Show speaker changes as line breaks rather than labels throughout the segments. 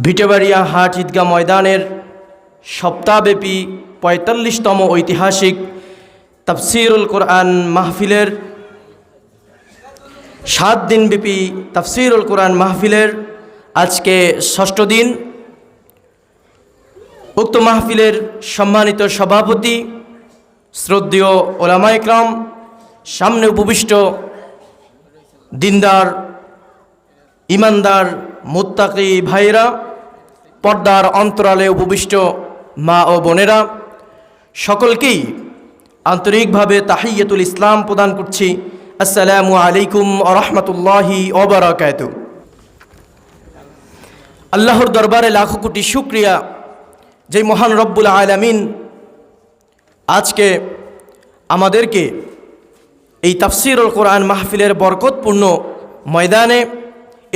ভিটেবাড়িয়া হাট ঈদগাহ ময়দানের সপ্তাহব্যাপী ৪৫তম ঐতিহাসিক তাফসীরুল কোরআন মাহফিলের ৭ দিনব্যাপী তাফসীরুল কোরআন মাহফিলের আজকে ৬ষ্ঠ দিন। উক্ত মাহফিলের সম্মানিত সভাপতি শ্রদ্ধেয় ওলামা ইকরাম, সামনে উপবিষ্ট দিনদার ইমানদার মুত্তাকি ভাইরা, পর্দার অন্তরালে উপবিষ্ট মা ও বোনেরা, সকলকেই আন্তরিকভাবে তাহিয়াতুল ইসলাম প্রদান করছি। আসসালামু আলাইকুম ওয়া রাহমাতুল্লাহি ওয়া বারাকাতুহু। আল্লাহর দরবারে লাখো কোটি শুকরিয়া, যে মহান রব্বুল আলামিন আজকে আমাদেরকে এই তাফসীরুল কোরআন মাহফিলের বরকতপূর্ণ ময়দানে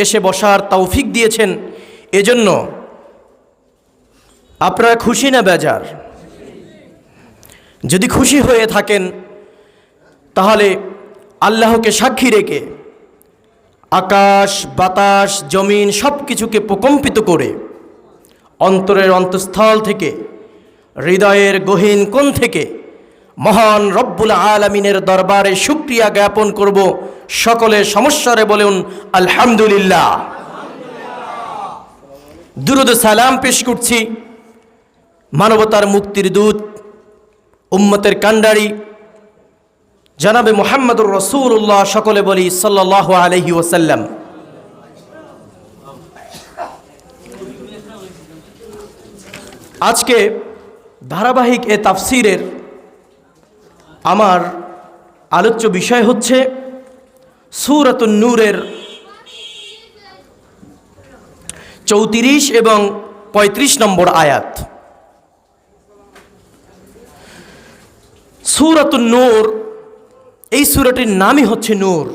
এসে বসার তৌফিক দিয়েছেন। এজন্য আপনারা খুশি না বেজার? যদি খুশি হয়ে থাকেন তাহলে আল্লাহকে সাক্ষী রেখে আকাশ বাতাস জমিন সব কিছুকে প্রকম্পিত করে অন্তরের অন্তঃস্থল থেকে, হৃদয়ের গহীন কোণ থেকে মহান রব্বুল আলামিনের দরবারে শুকরিয়া জ্ঞাপন করব। সকলে সমস্যারে বলুন আলহামদুলিল্লাহ। দুরূদ সালাম পেশ করছি মানবতার মুক্তির দূত, উম্মতের কান্ডারি জনাবে মুহাম্মদুর রাসূলুল্লাহ, সকলে বলি সাল্লাল্লাহু আলাইহি ওয়াসাল্লাম। আজকে ধারাবাহিক এ তাফসীরের আমার আলোচ্য বিষয় হচ্ছে সূরাতুন নূরের ৩৪ এবং ৩৫ নম্বর আয়াত। সূরাতুন নূর, এই সূরাটির নামই হচ্ছে নূর।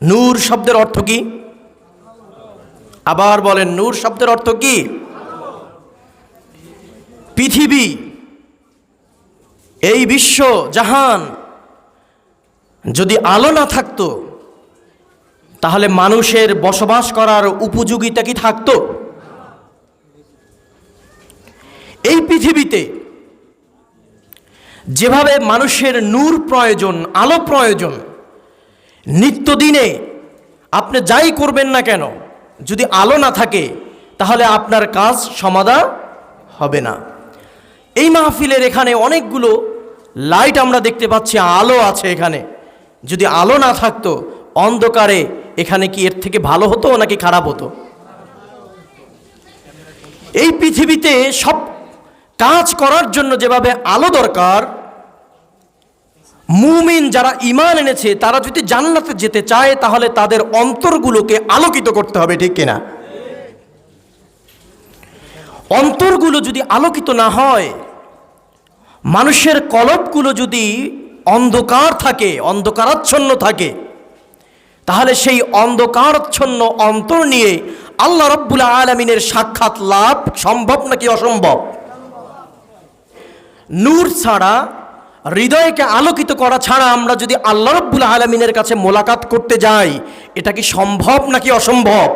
নূর শব্দের অর্থ কি? আবার বলেন, নূর শব্দের অর্থ কি? পৃথিবী, এই বিশ্ব জাহান যদি আলো না থাকতো তাহলে মানুষের বসবাস করার উপযোগিতা কি থাকতো? এই পৃথিবীতে যেভাবে মানুষের নূর প্রয়োজন, আলো প্রয়োজন, নিত্যদিনে আপনি যাই করবেন না কেন, যদি আলো না থাকে তাহলে আপনার কাজ সমাধা হবে না। এই মাহফিলের এখানে অনেকগুলো লাইট আমরা দেখতে পাচ্ছি, আলো আছে এখানে। যদি আলো না থাকতো, অন্ধকারে এখানে কি এর থেকে ভালো হতো নাকি খারাপ হতো? এই পৃথিবীতে সব কাজ করার জন্য যেভাবে আলো দরকার, মুমিন যারা ঈমান এনেছে তারা যদি জান্নাতে যেতে চায় তাহলে তাদের অন্তরগুলোকে আলোকিত করতে হবে, ঠিক কিনা? অন্তরগুলো যদি আলোকিত না হয়, মানুষের কলবগুলো যদি অন্ধকার থাকে, অন্ধকারাচ্ছন্ন থাকে, তাহলে সেই অন্ধকারাচ্ছন্ন অন্তর নিয়ে আল্লাহ রাব্বুল আলামিনের সাক্ষাৎ লাভ সম্ভব নাকি অসম্ভব? নূর ছাড়া, হৃদয়কে আলোকিত করা ছাড়া আমরা যদি আল্লাহ রাব্বুল আলামিনের কাছে মোলাকাত করতে যাই, এটা কি সম্ভব নাকি অসম্ভব?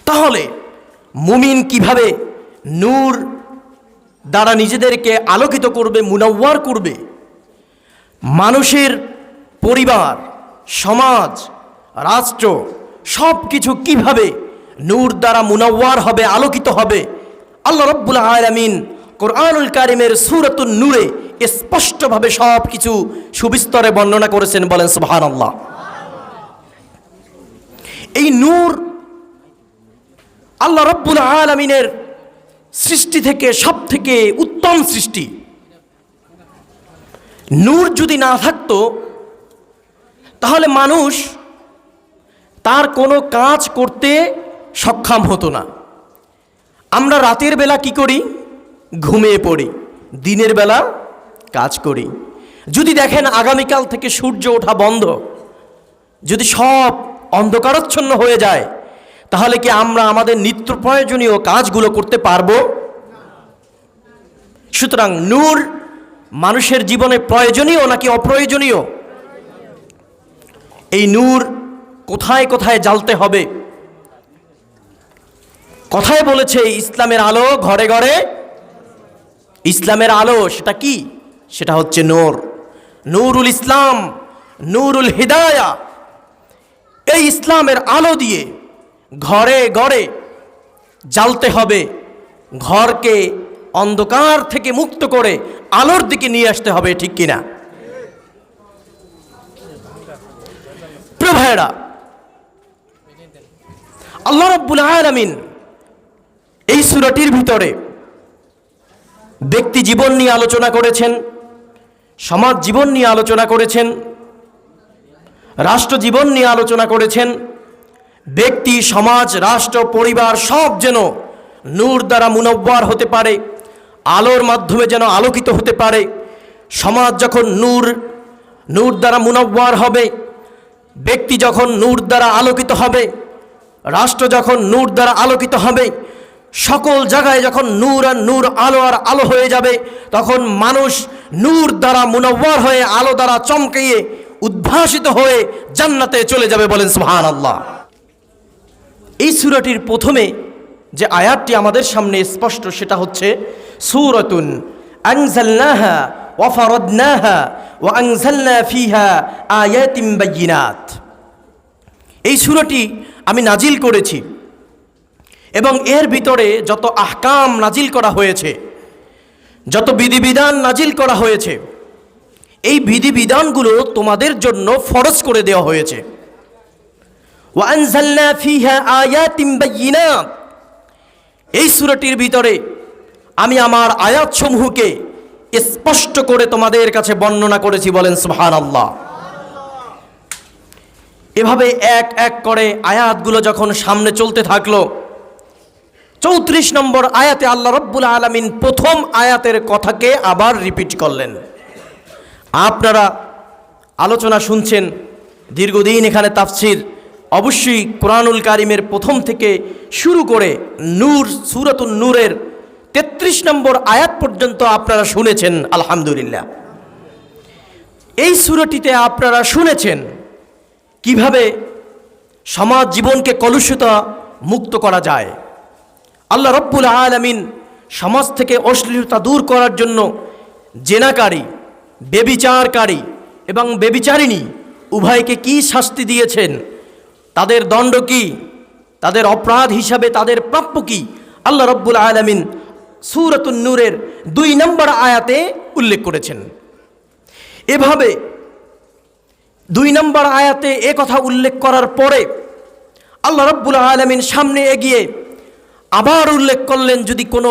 তাহলে মুমিন কিভাবে নূর দ্বারা নিজেদেরকে আলোকিত করবে, মুনাওয়ার করবে? মানুষের পরিবার, সমাজ, রাষ্ট্র সব কিছু কিভাবে নূর দ্বারা মুনাওয়ার হবে, আলোকিত হবে? আল্লাহ রাব্বুল আলামিন কোরআনুল কারীমের সূরাতুন নূরে স্পষ্টভাবে সব কিছু সুবিস্তরে বর্ণনা করেছেন। বলেন সুবহানাল্লাহ। এই নূর আল্লাহ রাব্বুল আলামিনের সৃষ্টি থেকে সব থেকে উত্তম সৃষ্টি। নূর যদি না থাকতো তাহলে মানুষ তার কোনো কাজ করতে সক্ষম হতো না। আমরা রাতের বেলা কি করি? ঘুমিয়ে পড়ি, দিনের বেলা কাজ করি। যদি দেখেন আগামীকাল থেকে সূর্য ওঠা বন্ধ, যদি সব অন্ধকারাচ্ছন্ন হয়ে যায়, তাহলে কি আমরা আমাদের নিত্য প্রয়োজনীয় কাজগুলো করতে পারবো? সুতরাং নূর মানুষের জীবনে প্রয়োজনীয় নাকি অপ্রয়োজনীয়? এই নূর কোথায় কোথায় জ্বালতে হবে, কথায় বলেছে ইসলামের আলো ঘরে ঘরে। ইসলামের আলো সেটা কি? সেটা হচ্ছে নূর, নূরুল ইসলাম, নূরুল হিদায়া। এই ইসলামের আলো দিয়ে ঘরে ঘরে জ্বালতে হবে, ঘরকে অন্ধকার থেকে মুক্ত করে আলোর দিকে নিয়ে আসতে হবে, ঠিক কিনা? প্রিয় ভাইরা, আল্লাহ রাব্বুল আলামিন এই সূরাটির ভিতরে ব্যক্তি জীবন নিয়ে আলোচনা করেছেন, সমাজ জীবন নিয়ে আলোচনা করেছেন, রাষ্ট্র জীবন নিয়ে আলোচনা করেছেন। ব্যক্তি, সমাজ, রাষ্ট্র, পরিবার সব যেন নূর দ্বারা মুনব্বর হতে পারে, আলোর মাধ্যমে যেন আলোকিত হতে পারে। সমাজ যখন নূর দ্বারা মুনব্বর হবে, ব্যক্তি যখন নূর দ্বারা আলোকিত হবে, রাষ্ট্র যখন নূর দ্বারা আলোকিত হবে, সকল জায়গায় যখন নূর আর নূর, আলো আর আলো হয়ে যাবে, তখন মানুষ নূর দ্বারা মুনব্বর হয়ে আলো দ্বারা চমকিয়ে উদ্ভাসিত হয়ে জান্নাতে চলে যাবে। বলেন সুবহানাল্লাহ। এই সূরাটির প্রথমে যে আয়াতটি আমাদের সামনে স্পষ্ট, সেটা হচ্ছে সূরাতুন আনজালনাহা ওয়া ফারাদনাহা ওয়া আনজালনা ফিহা আয়াতিন বাইয়িনাত। এই সূরাটি আমি নাজিল করেছি এবং এর ভিতরে যত আহকাম নাজিল করা হয়েছে, যত বিধিবিধান নাজিল করা হয়েছে, এই বিধিবিধানগুলো তোমাদের জন্য ফরজ করে দেওয়া হয়েছে। ওয়া আনজালনা ফিহা আয়াতিন বাইয়িনাত। এই সূরাটির ভিতরে আমি আমার আয়াতসমূহকে স্পষ্ট করে তোমাদের কাছে বর্ণনা করেছি। বলেন সুবহানাল্লাহ। এভাবে এক এক করে আয়াতগুলো যখন সামনে চলতে থাকলো, 34 নম্বর আয়াতে আল্লাহ রাব্বুল আলামিন প্রথম আয়াতের কথাকে আবার রিপিট করলেন। আপনারা আলোচনা শুনছেন, দীর্ঘদিন এখানে তাফসির, অবশ্যই কোরআনুল কারিমের প্রথম থেকে শুরু করে নূর, সূরাতুন নূরের 33 নম্বর আয়াত পর্যন্ত আপনারা শুনেছেন আলহামদুলিল্লাহ। এই সূরাটিতে আপনারা শুনেছেন কিভাবে সমাজ জীবনকে কলুষিতা মুক্ত করা যায়। আল্লাহ রাব্বুল আলামিন সমাজ থেকে অশ্লীলতা দূর করার জন্য জেনাকারী, বেবিচারকারী এবং বেবিচারিণী উভয়কে কি শাস্তি দিয়েছেন, তাদের দণ্ড কি, তাদের অপরাধ হিসাবে তাদের প্রাপ্য কি, আল্লাহ রাব্বুল আলামিন সূরাতুন নূরের 2 নম্বর আয়াতে উল্লেখ করেছেন। এভাবে 2 নম্বর আয়াতে এ কথা উল্লেখ করার পরে আল্লাহ রাব্বুল আলামিন সামনে এগিয়ে আবার উল্লেখ করলেন, যদি কোনো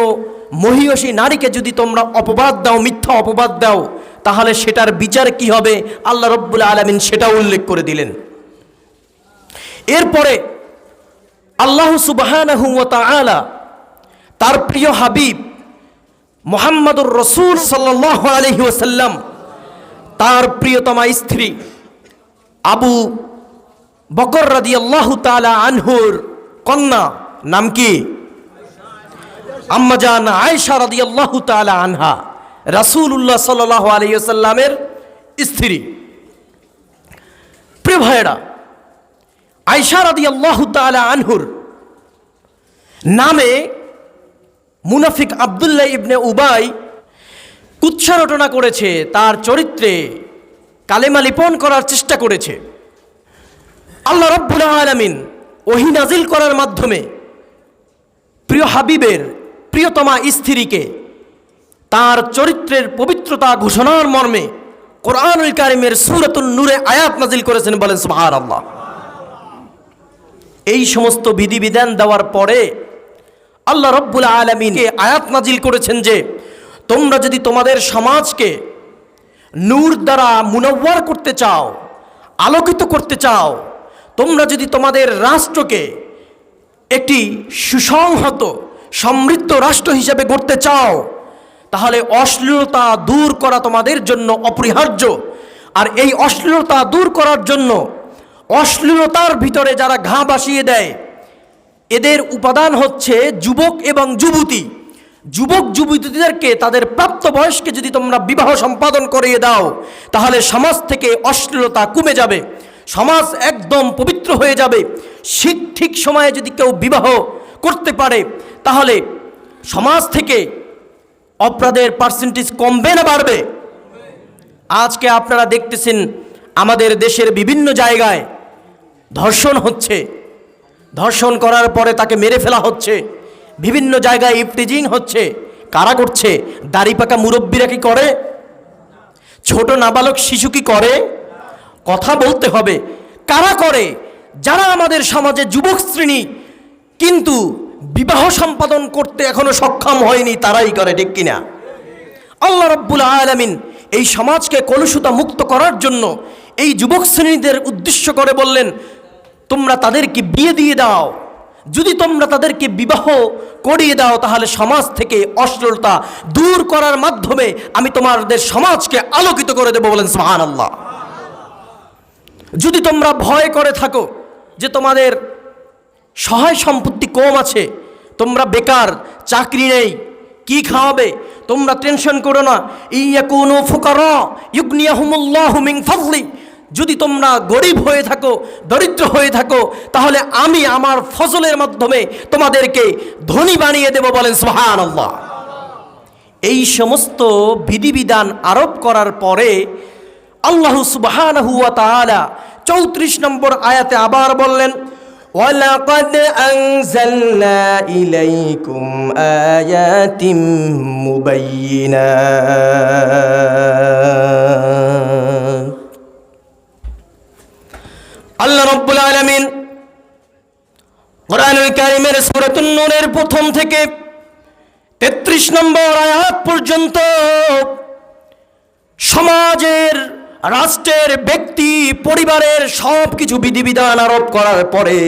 মহিয়সী নারীকে যদি তোমরা অপবাদ দাও, মিথ্যা অপবাদ দাও, তাহলে সেটার বিচার কি হবে, আল্লাহ রাব্বুল আলামিন সেটা উল্লেখ করে দিলেন। এরপরে আল্লাহ সুবহানাহু ওয়া তাআলা তার প্রিয় হাবিব মুহাম্মদুর রাসূল সাল্লাল্লাহু আলাইহি ওয়াসাল্লাম, তার প্রিয়তমা স্ত্রী আবু বকর রাদিয়াল্লাহু তাআলা আনহুর কন্যা, নাম কি? আম্মাজান আয়েশা রাদিয়াল্লাহু তাআলা আনহা, রাসূলুল্লাহ সাল্লাল্লাহু আলাইহি ওয়াসাল্লামের স্ত্রী। প্রিয় ভাইরা, আয়েশা রাদিয়াল্লাহু তাআলা আনহুর নামে মুনাফিক আব্দুল্লাহ ইবনে উবাই কুৎসা রটনা করেছে, তার চরিত্রে কালেমা লিপন করার চেষ্টা করেছে। আল্লাহ রাব্বুল আলামিন ওহী নাজিল করার মাধ্যমে প্রিয় হাবিবের প্রিয়তমা স্ত্রীকে তার চরিত্রের পবিত্রতা ঘোষণার মর্মে কোরআনুল কারিমের সূরাতুন নূরে আয়াত নাজিল করেছেন। বলেন সুবহানাল্লাহ। এই সমস্ত বিধিবিধান দেওয়ার পরে আল্লাহ রাব্বুল আলামিন আয়াত নাজিল করেছেন যে তোমরা যদি তোমাদের সমাজকে নূর দ্বারা মুনব্বর করতে চাও, আলোকিত করতে চাও, তোমরা যদি তোমাদের রাষ্ট্রকে একটি সুসংহত সমৃদ্ধ রাষ্ট্র হিসেবে গড়তে চাও, তাহলে অশ্লীলতা দূর করা তোমাদের জন্য অপরিহার্য। আর এই অশ্লীলতা দূর করার জন্য, অশ্লীলতার ভিতরে যারা ঘা বাসিয়ে দেয়, এদের উপাদান হচ্ছে যুবক এবং যুবতী। যুবক যুবতীদেরকে, তাদের প্রাপ্ত বয়সকে যদি তোমরা বিবাহ সম্পাদন করিয়ে দাও, তাহলে সমাজ থেকে অশ্লীলতা কমে যাবে, সমাজ একদম পবিত্র হয়ে যাবে। ঠিক সময়ে যদি কেউ বিবাহ করতে পারে, তাহলে সমাজ থেকে অপরাধের পার্সেন্টেজ কমবে না বাড়বে? আজকে আপনারা দেখতেছেন আমাদের দেশের বিভিন্ন জায়গায় ধর্ষণ হচ্ছে, ধর্ষণ করার পরে তাকে মেরে ফেলা হচ্ছে, বিভিন্ন জায়গায় ইফটিজিং হচ্ছে। কারা করছে? দাড়ি পাকা মুরব্বীরা কি করে? ছোট নাবালক শিশু কি করে? কথা বলতে হবে, কারা করে? যারা আমাদের সমাজে যুবক শ্রেণী কিন্তু বিবাহ সম্পাদন করতে এখনো সক্ষম হয়নি, তারাই করে, ঠিক কিনা? আল্লাহ রাব্বুল আলামিন এই সমাজকে কলুষতা মুক্ত করার জন্য এই যুবক শ্রেণীদের উদ্দেশ্য করে বললেন, তোমরা তাদেরকে বিয়ে দিয়ে দাও। যদি তোমরা তাদেরকে বিবাহ করিয়ে দাও তাহলে সমাজ থেকে অশ্লীলতা দূর করার মাধ্যমে আমি তোমাদের সমাজকে আলোকিত করে দেব। বলেন সুবহানাল্লাহ। যদি তোমরা ভয় করে থাকো যে তোমাদের সহায় সম্পত্তি কম আছে, তোমরা বেকার, চাকরি নেই, কি খাওয়াবে, তোমরা টেনশন করো না। ইয়াকুনু ফুকারা ইউগনিয়াহুমুল্লাহু মিন ফাদলি, যদি তোমরা গরিব হয়ে থাকো, দরিদ্র হয়ে থাকো, তাহলে আমি আমার ফজলের মাধ্যমে তোমাদেরকে ধনী বানিয়ে দেব। বলেন সুবহানাল্লাহ। এই সমস্ত বিধিবিধান আরোপ করার পরে আল্লাহ সুবহানাহু ওয়া তাআলা 34 নম্বর আয়াতে আবার বললেন, ওয়ালাকাদ আনজালনা ইলাইকুম আয়াতিম মুবাইয়িনাত। আল্লাহ রাব্বুল আলামিন কোরআনুল কারীমের সূরাতুন নূরের প্রথম থেকে 33 নম্বর আয়াত পর্যন্ত সমাজের, রাষ্ট্রের, ব্যক্তি, পরিবারের সব কিছু বিধিবিধান আরোপ করার পরে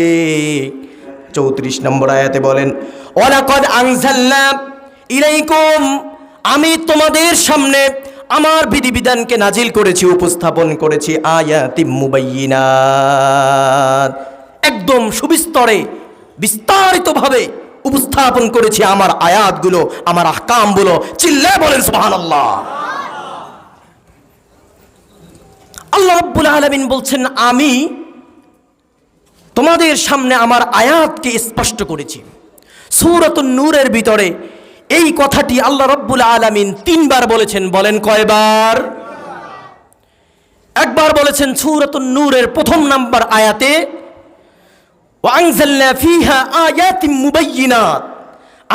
34 নম্বর আয়াতে বলেন, ওয়ালাকাদ আনজালনা ইলাইকুম, আমি তোমাদের সামনে আমার বিধিবিধানকে নাজিল করেছি, উপস্থাপন করেছি, আয়াতিম মুবাইয়িনাত, একদম সুবিস্তরে বিস্তারিতভাবে উপস্থাপন করেছি আমার আয়াতগুলো, আমার আহকামগুলো। চিল্লায়ে বলেন সুবহানাল্লাহ। আল্লাহ রাব্বুল আলামিন বলছেন, আমি তোমাদের সামনে আমার আয়াতকে স্পষ্ট করেছি। সূরাতুন নূরের ভিতরে এই কথাটি আল্লাহ রাব্বুল আলামিন 3 বার বলেছেন। বলেন কয়বার? একবার বলেছেন সূরাতুন নূরের প্রথম নাম্বার আয়াতে, ওয়া আনজালনা ফিহা আয়াতিম মুবাইয়িনাত,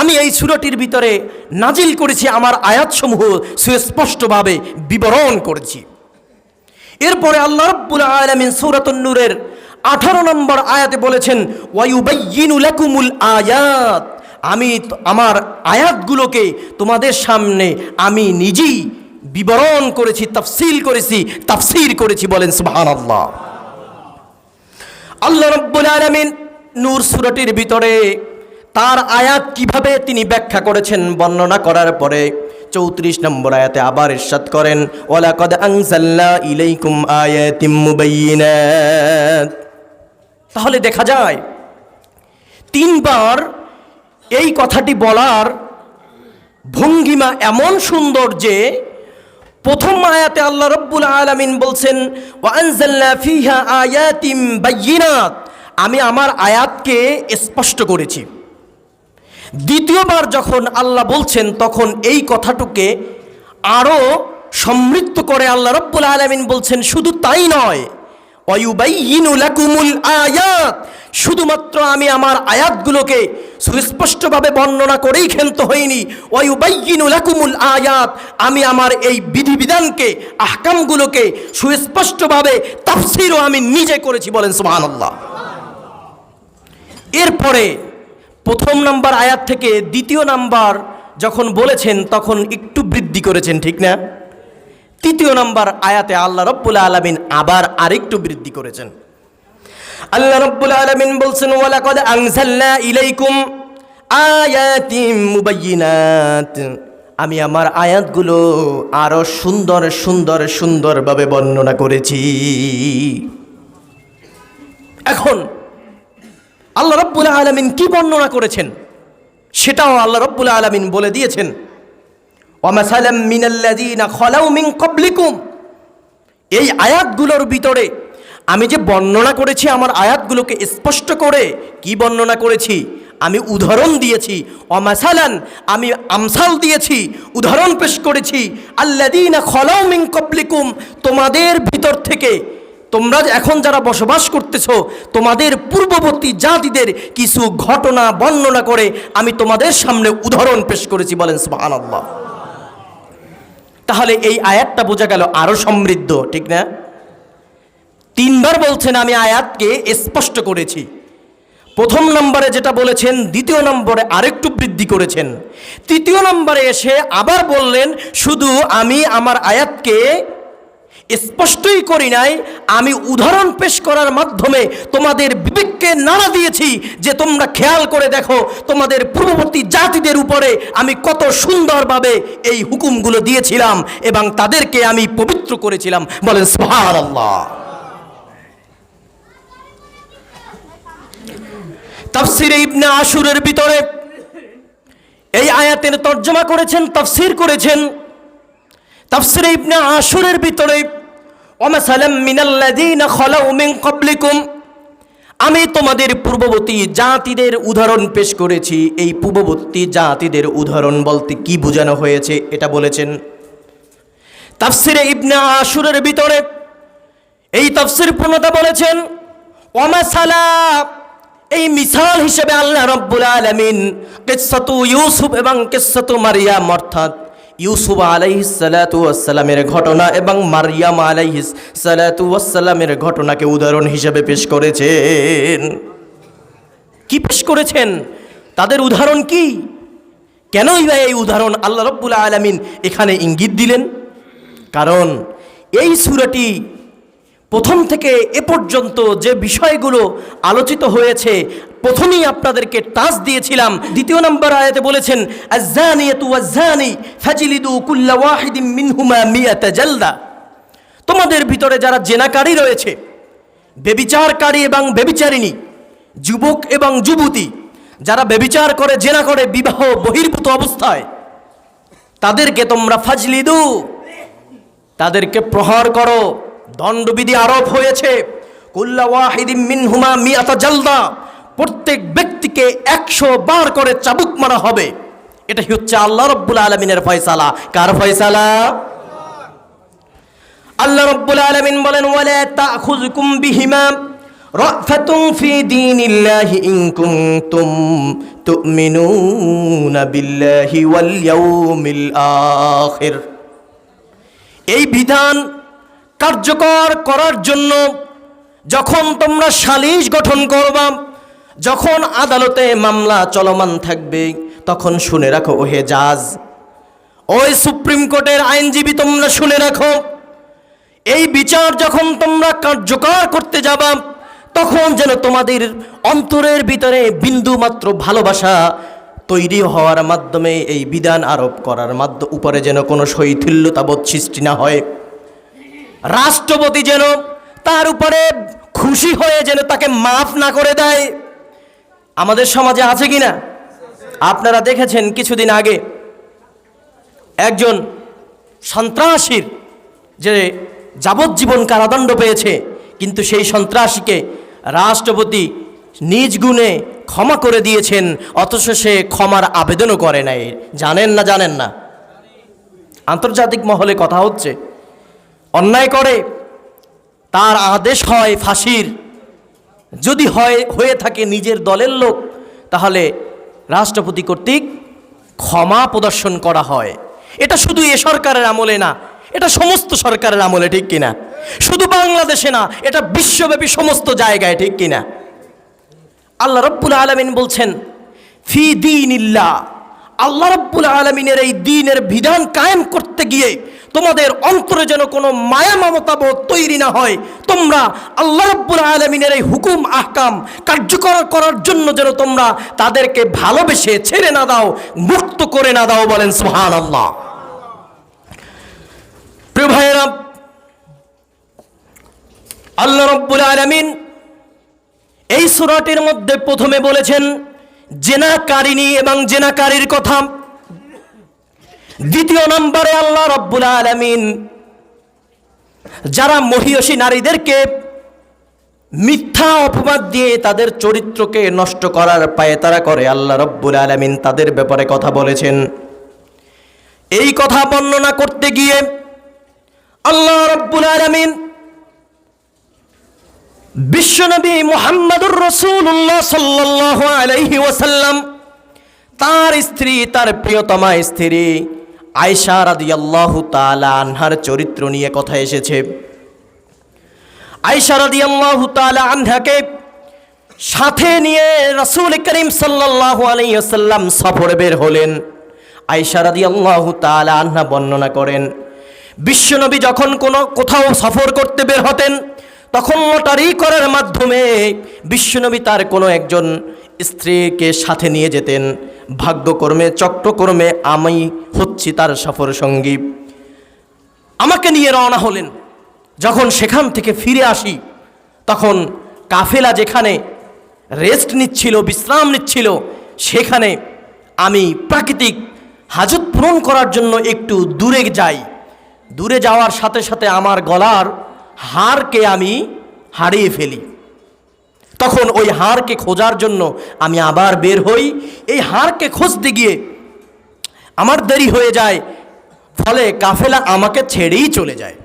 আমি এই সূরাটির ভিতরে নাজিল করেছি আমার আয়াতসমূহ সুস্পষ্টভাবে বিবরণ করেছি। এরপরে আল্লাহ রাব্বুল আলামিন সূরাতুন নূরের 18 নম্বর আয়াতে বলেছেন, ওয়া ইউবাইয়িনু লাকুমুল আয়াত, আমি আমার আয়াতগুলোকে তোমাদের সামনে আমি নিজেই বিবরণ করেছি, তাফসীর করেছি। বলেন সুবহানাল্লাহ। আল্লাহ রাব্বুল আলামিন নূর সূরাটির ভিতরে তার আয়াত কিভাবে তিনি ব্যাখ্যা করেছেন বর্ণনা করার পরে 34 নম্বর আয়াতে আবার ইরশাদ করেন, ওয়ালাকাদ আনজালনা ইলাইকুম আয়াতিম মুবাইয়িনাত। তাহলে দেখা যায় 3 বার এই কথাটি বলার ভঙ্গিমা এমন সুন্দর যে প্রথম আয়াতে আল্লাহ রাব্বুল আলামিন বলছেন, ওয়া আনজালনা ফিহা আয়াতিম বায়্যিনাত, আমি আমার আয়াতকে স্পষ্ট করেছি। দ্বিতীয়বার যখন আল্লাহ বলছেন তখন এই কথাটুকে আরো সমৃদ্ধ করে আল্লাহ রাব্বুল আলামিন বলছেন, শুধু তাই নয়, ওয়া ইউবাইয়িনু লাকুমুল আয়াত, শুধুমাত্র আমি আমার আয়াতগুলোকে সুস্পষ্টভাবে বর্ণনা করেই ক্ষান্ত হইনি, ওয়া ইউবাইয়িনু লাকুমুল আয়াত, আমি আমার এই বিধিবিধানকে, আহকামগুলোকে সুস্পষ্টভাবে তাফসীরও আমি নিজে করেছি। বলেন সুবহানাল্লাহ। এরপরে প্রথম নাম্বার আয়াত থেকে দ্বিতীয় নাম্বার যখন বলেছেন তখন একটু বৃদ্ধি করেছেন, ঠিক না? তৃতীয় নাম্বার আয়াতে আল্লাহ রাব্বুল আলামিন আবার আরেকটু বৃদ্ধি করেছেন। আল্লাহ রাব্বুল আলামিন বলছেন, ওয়ালাকাদ আনজালনা ইলাইকুম আয়াতিম মুবাইয়িনাত, আমি আমার আয়াতগুলো আরো সুন্দরভাবে বর্ণনা করেছি। এখন আল্লাহ রাব্বুল আলামিন কি বর্ণনা করেছেন সেটাও আল্লাহ রাব্বুল আলামিন বলে দিয়েছেন, ওয়া মাসালাম মিনাল্লাযীনা খালাউ মিন ক্বাবলিকুম, এই আয়াতগুলোর ভিতরে আমি যে বর্ণনা করেছি আমার আয়াতগুলোকে স্পষ্ট করে, কি বর্ণনা করেছি? আমি উদাহরণ দিয়েছি, ওয়ামাসালান আমি আমসাল দিয়েছি, উদাহরণ পেশ করেছি, আল্লাযীনা খালাউ মিন ক্বাবলিকুম তোমাদের ভিতর থেকে, তোমরা এখন যারা বসবাস করতেছো তোমাদের পূর্ববর্তী জাতিদের কিছু ঘটনা বর্ণনা করে আমি তোমাদের সামনে উদাহরণ পেশ করেছি। বলেন সুবহানাল্লাহ। তাহলে এই আয়াতটা বোঝা গেল আরো সমৃদ্ধ, ঠিক না? তিনবার বলছেন আমি আয়াতকে স্পষ্ট করেছি। প্রথম নম্বরে যেটা বলেছেন, দ্বিতীয় নম্বরে আরেকটু বৃদ্ধি করেছেন, তৃতীয় নম্বরে এসে আবার বললেন শুধু আমি আমার আয়াতকে স্পষ্টই করি নাই, আমি উদাহরণ পেশ করার মাধ্যমে তোমাদের বিবেককে নাড়া দিয়েছি যে তোমরা খেয়াল করে দেখো তোমাদের পূর্ববর্তী জাতিদের উপরে আমি কত সুন্দরভাবে এই হুকুমগুলো দিয়েছিলাম এবং তাদেরকে আমি পবিত্র করেছিলাম। বলেন সুবহানাল্লাহ। তাফসিরে ইবনে আশুরের ভিতরে এই আয়াতের তর্জমা করেছেন, তাফসির করেছেন। তাফসিরে ইবনে আশুরের ভিতরে ওয়ামাসালাম মিনাল্লাযীনা খালাউ মিন ক্বাবলিকুম আমি তোমাদের পূর্ববর্তী জাতিদের উদাহরণ পেশ করেছি। এই পূর্ববর্তী জাতিদের উদাহরণ বলতে কি বোঝানো হয়েছে এটা বলেছেন। তাফসিরে ইবনে আশুরের ভিতরে এই তাফসির পূর্ণতা বলেছেন ওয়ামাসালা এই মিসাল হিসেবে আল্লাহ রাব্বুল আলামিন কিসসাতু ইউসুফ এবং কিসসাতু মারইয়াম অর্থাৎ ইউসুফ আলাইহিস সালাতু ওয়াস সালামের ঘটনা এবং মারইয়াম আলাইহিস সালাতু ওয়াস সালামের ঘটনাকে উদাহরণ হিসেবে পেশ করেছেন। কি পেশ করেছেন? তাদের উদাহরণ কি? কেনই বা এই উদাহরণ আল্লাহ রাব্বুল আলামিন এখানে ইঙ্গিত দিলেন? কারণ এই সূরাটি প্রথম থেকে এ পর্যন্ত যে বিষয়গুলো আলোচিত হয়েছে প্রথমেই আপনাদেরকে টাচ দিয়েছিলাম। দ্বিতীয় নম্বর আয়াতে বলেছেন আয-যানিয়াতু ওয়াজ-যানি ফাজলিদু কুল্লা ওয়াহিদিন মিনহুমা মিয়াতা জালদা তোমাদের ভিতরে যারা জেনাকারী রয়েছে, ব্যভিচারকারী এবং ব্যভিচারিণী, যুবক এবং যুবতী যারা ব্যভিচার করে, জেনা করে বিবাহ বহির্ভূত অবস্থায়, তাদেরকে তোমরা ফাজলিদু তাদেরকে প্রহার করো। দণ্ডবিধি আরোপ হয়েছে কুল্লা ওয়াহিদিন মিনহুমা মিয়াতা জালদা প্রত্যেক ব্যক্তিকে 100 বার করে চাবুক মারা হবে। এটাই হচ্ছে আল্লাহ রাব্বুল আলামিনের ফয়সালা। কার ফয়সালা? আল্লাহ রাব্বুল আলামিন বলেন ওয়ালা তাখুযুকুম বিহিমা রাফাতুন ফি দীনিল্লাহি ইন কুনতুম তুমিনুনা বিল্লাহি ওয়াল ইয়াউমিল আখির। এই বিধান কার্যকর করার জন্য যখন তোমরা সালিশ গঠন করবা, যখন আদালতে মামলা চলমান থাকবে, তখন শুনে রাখো ওহে জাজ, ওই সুপ্রিম কোর্টের আইনজীবী তোমরা শুনে রাখো, এই বিচার যখন তোমরা কার্যকর করতে যাবা তখন যেন তোমাদের অন্তরের ভিতরে বিন্দু মাত্র ভালোবাসা তৈরি হওয়ার মাধ্যমে এই বিধান আরোপ করার উপরে যেন কোনো শৈথিল্যতাবোধ সৃষ্টি না হয়। রাষ্ট্রপতি যেন তার উপরে খুশি হয়ে যেন তাকে মাফ না করে দেয়। আমাদের সমাজে আছে কিনা? আপনারা দেখেছেন কিছুদিন আগে একজন সন্ত্রাসীর যে যাবজ্জীবন কারাদণ্ড পেয়েছে, কিন্তু সেই সন্ত্রাসীকে রাষ্ট্রপতি নিজ গুণে ক্ষমা করে দিয়েছেন, অথচ সে ক্ষমার আবেদনও করে নাই। জানেন না? জানেন না? আন্তর্জাতিক মহলে কথা হচ্ছে, অন্যায় করে তার আদেশ হয় ফাঁসির, যদি হয়ে থাকে নিজের দলের লোক তাহলে রাষ্ট্রপতি কর্তৃক ক্ষমা প্রদর্শন করা হয়। এটা শুধু এ সরকারের আমলে না, এটা সমস্ত সরকারের আমলে, ঠিক কিনা? শুধু বাংলাদেশে না, এটা বিশ্বব্যাপী সমস্ত জায়গায়, ঠিক কিনা? আল্লাহ রাব্বুল আলামিন বলছেন ফি দীনিল্লাহ, আল্লাহ রাব্বুল আলামিনের এই দ্বীনের বিধান কায়েম করতে গিয়ে তোমাদের অন্তরে যেন কোনো মায়া মমতা বোধ তৈরি না হয়। তোমরা আল্লাহ রাব্বুল আলামিনের এই হুকুম আহকাম কার্যকর করার জন্য যেন তোমরা তাদেরকে ভালোবেসে ছেড়ে না দাও, মুক্ত করে না দাও। বলেন সুবহানাল্লাহ। প্রিয় ভাইয়েরা, আল্লাহ রাব্বুল আলামিন এই সূরাটির মধ্যে প্রথমে বলেছেন জেনাকারিনী এবং জেনাকারীর কথা। দ্বিতীয় নম্বরে আল্লাহ রাব্বুল আলামিন যারা মহিয়সী নারীদেরকে মিথ্যা অপবাদ দিয়ে তাদের চরিত্রকে নষ্ট করার পায়তারা করে আল্লাহ রাব্বুল আলামিন তাদের ব্যাপারে কথা বলেছেন। এই কথা বর্ণনা করতে গিয়ে আল্লাহ রাব্বুল আলামিন বিশ্বনবী মুহাম্মদুর রাসূলুল্লাহ সাল্লাল্লাহু আলাইহি ওয়াসাল্লাম, তার স্ত্রী, তার প্রিয়তমা স্ত্রী আয়েশা রাদিয়াল্লাহু তাআলা আনহার চরিত্র নিয়ে কথা এসেছে। আয়েশা রাদিয়াল্লাহু তাআলা আনহাকে সাথে নিয়ে রাসূল করিম সাল্লাল্লাহু আলাইহি ওয়াসাল্লাম সফরে বের হলেন। আয়েশা রাদিয়াল্লাহু তাআলা আনহা বর্ণনা করেন, বিশ্বনবী যখন কোথাও সফর করতে বের হতেন, তখন লটারি করার মাধ্যমে বিশ্বনবী তার কোনো একজন স্ত্রীকে সাথে নিয়ে যেতেন। ভাগ্যক্রমে, চক্রক্রমে আমি হচ্ছি তার সফর সঙ্গী। আমাকে নিয়ে রওনা হলেন। যখন সেখান থেকে ফিরে আসি, তখন কাফেলা যেখানে রেস্ট নিচ্ছিল, বিশ্রাম নিচ্ছিল, সেখানে আমি প্রাকৃতিক হাজত পূরণ করার জন্য একটু দূরে যাই। দূরে যাওয়ার সাথে সাথে আমার গলার হাড়কে আমি হারিয়ে ফেলি। তখন ওই হাড়কে খোঁজার জন্য আমি আবার বের হই। এই হাড়কে খুঁজতে গিয়ে আমার দেরি হয়ে যায়, ফলে কাফেলা আমাকে ছেড়েই চলে যায়।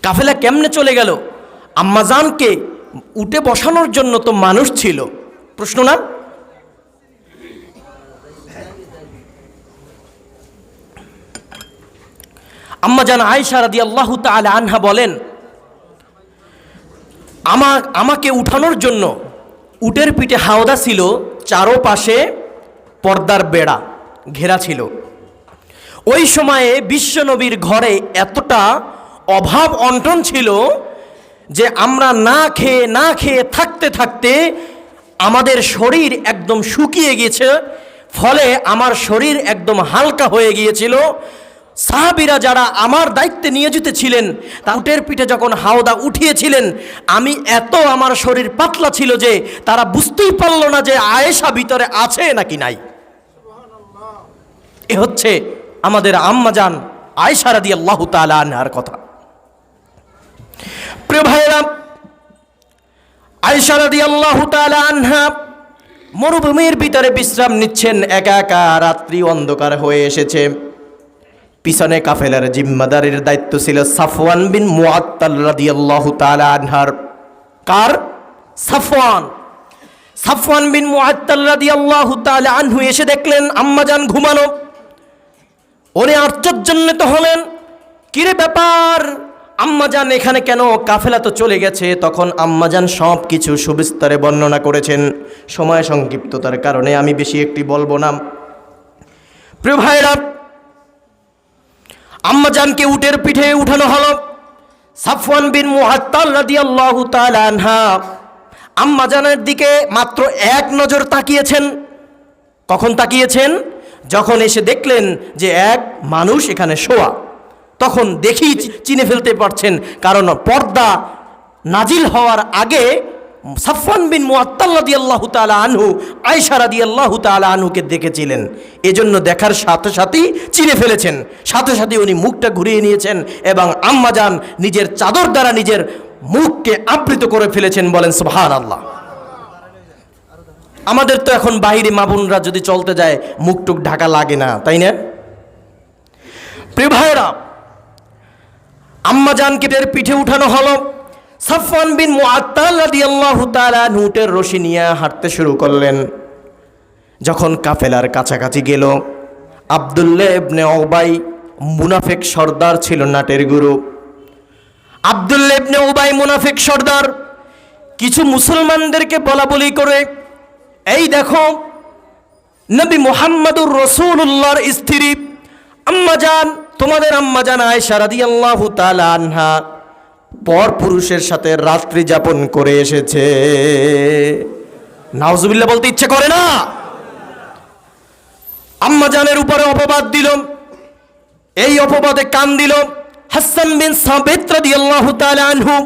কাফেলা কেমনে চলে গেল? আম্মাজানকে উঠে বসানোর জন্য তো মানুষ ছিল, প্রশ্ন না? আম্মাজান আয়েশা রাদিয়াল্লাহু তাআলা আনহা বলেন, আমাকে উঠানোর জন্য উটের পিঠে হাওদা ছিল, চারোপাশে পর্দার বেড়া ঘেরা ছিল। ওই সময়ে বিশ্বনবীর ঘরে এতটা অভাব অনটন ছিল যে আমরা না খেয়ে থাকতে থাকতে আমাদের শরীর একদম শুকিয়ে গিয়েছে। ফলে আমার শরীর একদম হালকা হয়ে গিয়েছিল। সাহাবীরা যারা আমার দায়িত্বে নিয়োজিত ছিলেন, উটের পিঠে যখন হাওদা উঠিয়েছিলেন, আমার শরীর পাতলা ছিল যে তারা বুঝতেই পারল না যে আয়েশা ভিতরে আছে নাকি নাই। এ হচ্ছে আমাদের আম্মাজান আয়েশা রাদিয়াল্লাহু তাআলা আনহার কথা। প্রিয় ভাইরা, আয়েশা রাদিয়াল্লাহু তাআলা আনহা মরুভূমির ভিতরে বিশ্রাম নিচ্ছেন, একা একা, রাত্রি অন্ধকার হয়ে এসেছে। পিছনে কাফেলার জিম্মাদারির দায়িত্ব ছিল সাফওয়ান বিন মুআত্তাল রাদিয়াল্লাহু তাআলা আনহার। কার? সাফওয়ান বিন মুআত্তাল রাদিয়াল্লাহু তাআলা আনহু এসে দেখলেন আম্মাজান ঘুমানো। উনি আশ্চর্যান্বিত হলেন, কিরে ব্যাপার আম্মাজান এখানে কেন? কাফেলা তো চলে গেছে। তখন আম্মাজান সব কিছু সুবিস্তারে বর্ণনা করেছেন। সময় সংক্ষিপ্ততার কারণে আমি বেশি একটি বলবো না। প্রিয় ভাইরা, আম্মাজানকে উটের পিঠে উঠানো হলো। সাফওয়ান বিন মুআত্তাল রাদিয়াল্লাহু তাআলা আনহা আম্মাজানের দিকে মাত্র এক নজর তাকিয়েছেন। কখন তাকিয়েছেন? যখন এসে দেখলেন যে এক মানুষ এখানে শোয়া। তখন দেখেই চিনে ফেলতে পারছেন, কারণ পর্দা নাজিল হওয়ার আগে সাফওয়ান বিন মুআত্তাল রাদিয়াল্লাহু তাআলা আনহু আয়েশা রাদিয়াল্লাহু তাআলা আনহুকে দেখেছিলেন। এজন্য দেখার সাথে সাথেই চিনে ফেলেছেন। সাথে সাথে উনি মুখটা ঘুরিয়ে নিয়েছেন এবং আম্মাজান নিজের চাদর দ্বারা নিজের মুখকে আবৃত করে ফেলেছেন। বলেন সুবহানাল্লাহ। আমাদের তো এখন বাইরে মা বোনরা যদি চলতে যায় মুখটুক ঢাকা লাগে না, তাই না? প্রিয় ভাইরা, আম্মাজানকে পিঠে উঠানো হলো। সাফওয়ান বিন মুআত্তাল রাদিয়াল্লাহু তাআলা উটের রশি নিয়ে হাঁটতে শুরু করলেন। যখন কাফেলার কাছাকাছি গেল, আব্দুল্লাহ ইবনে উবাই মুনাফিক সর্দার ছিল, নাটের গুরু। আব্দুল্লাহ ইবনে উবাই মুনাফিক সর্দার কিছু মুসলমানদেরকে বলাবলি করে, এই দেখো নবী মুহাম্মদুর রাসূলুল্লাহর স্ত্রী আম্মাজান, তোমাদের আম্মাজান আয়েশা রাদিয়াল্লাহু তাআলা আনহা পর পুরুষের সাথে রাত্রি যাপন করে এসেছে। নাউজুবিল্লাহ বলতে ইচ্ছে করে না? আম্মাজানের উপরে অপবাদ দিল। এই অপবাদে কান দিল হাসান বিন সাবিত রাদিয়াল্লাহু তাআলা আনহু,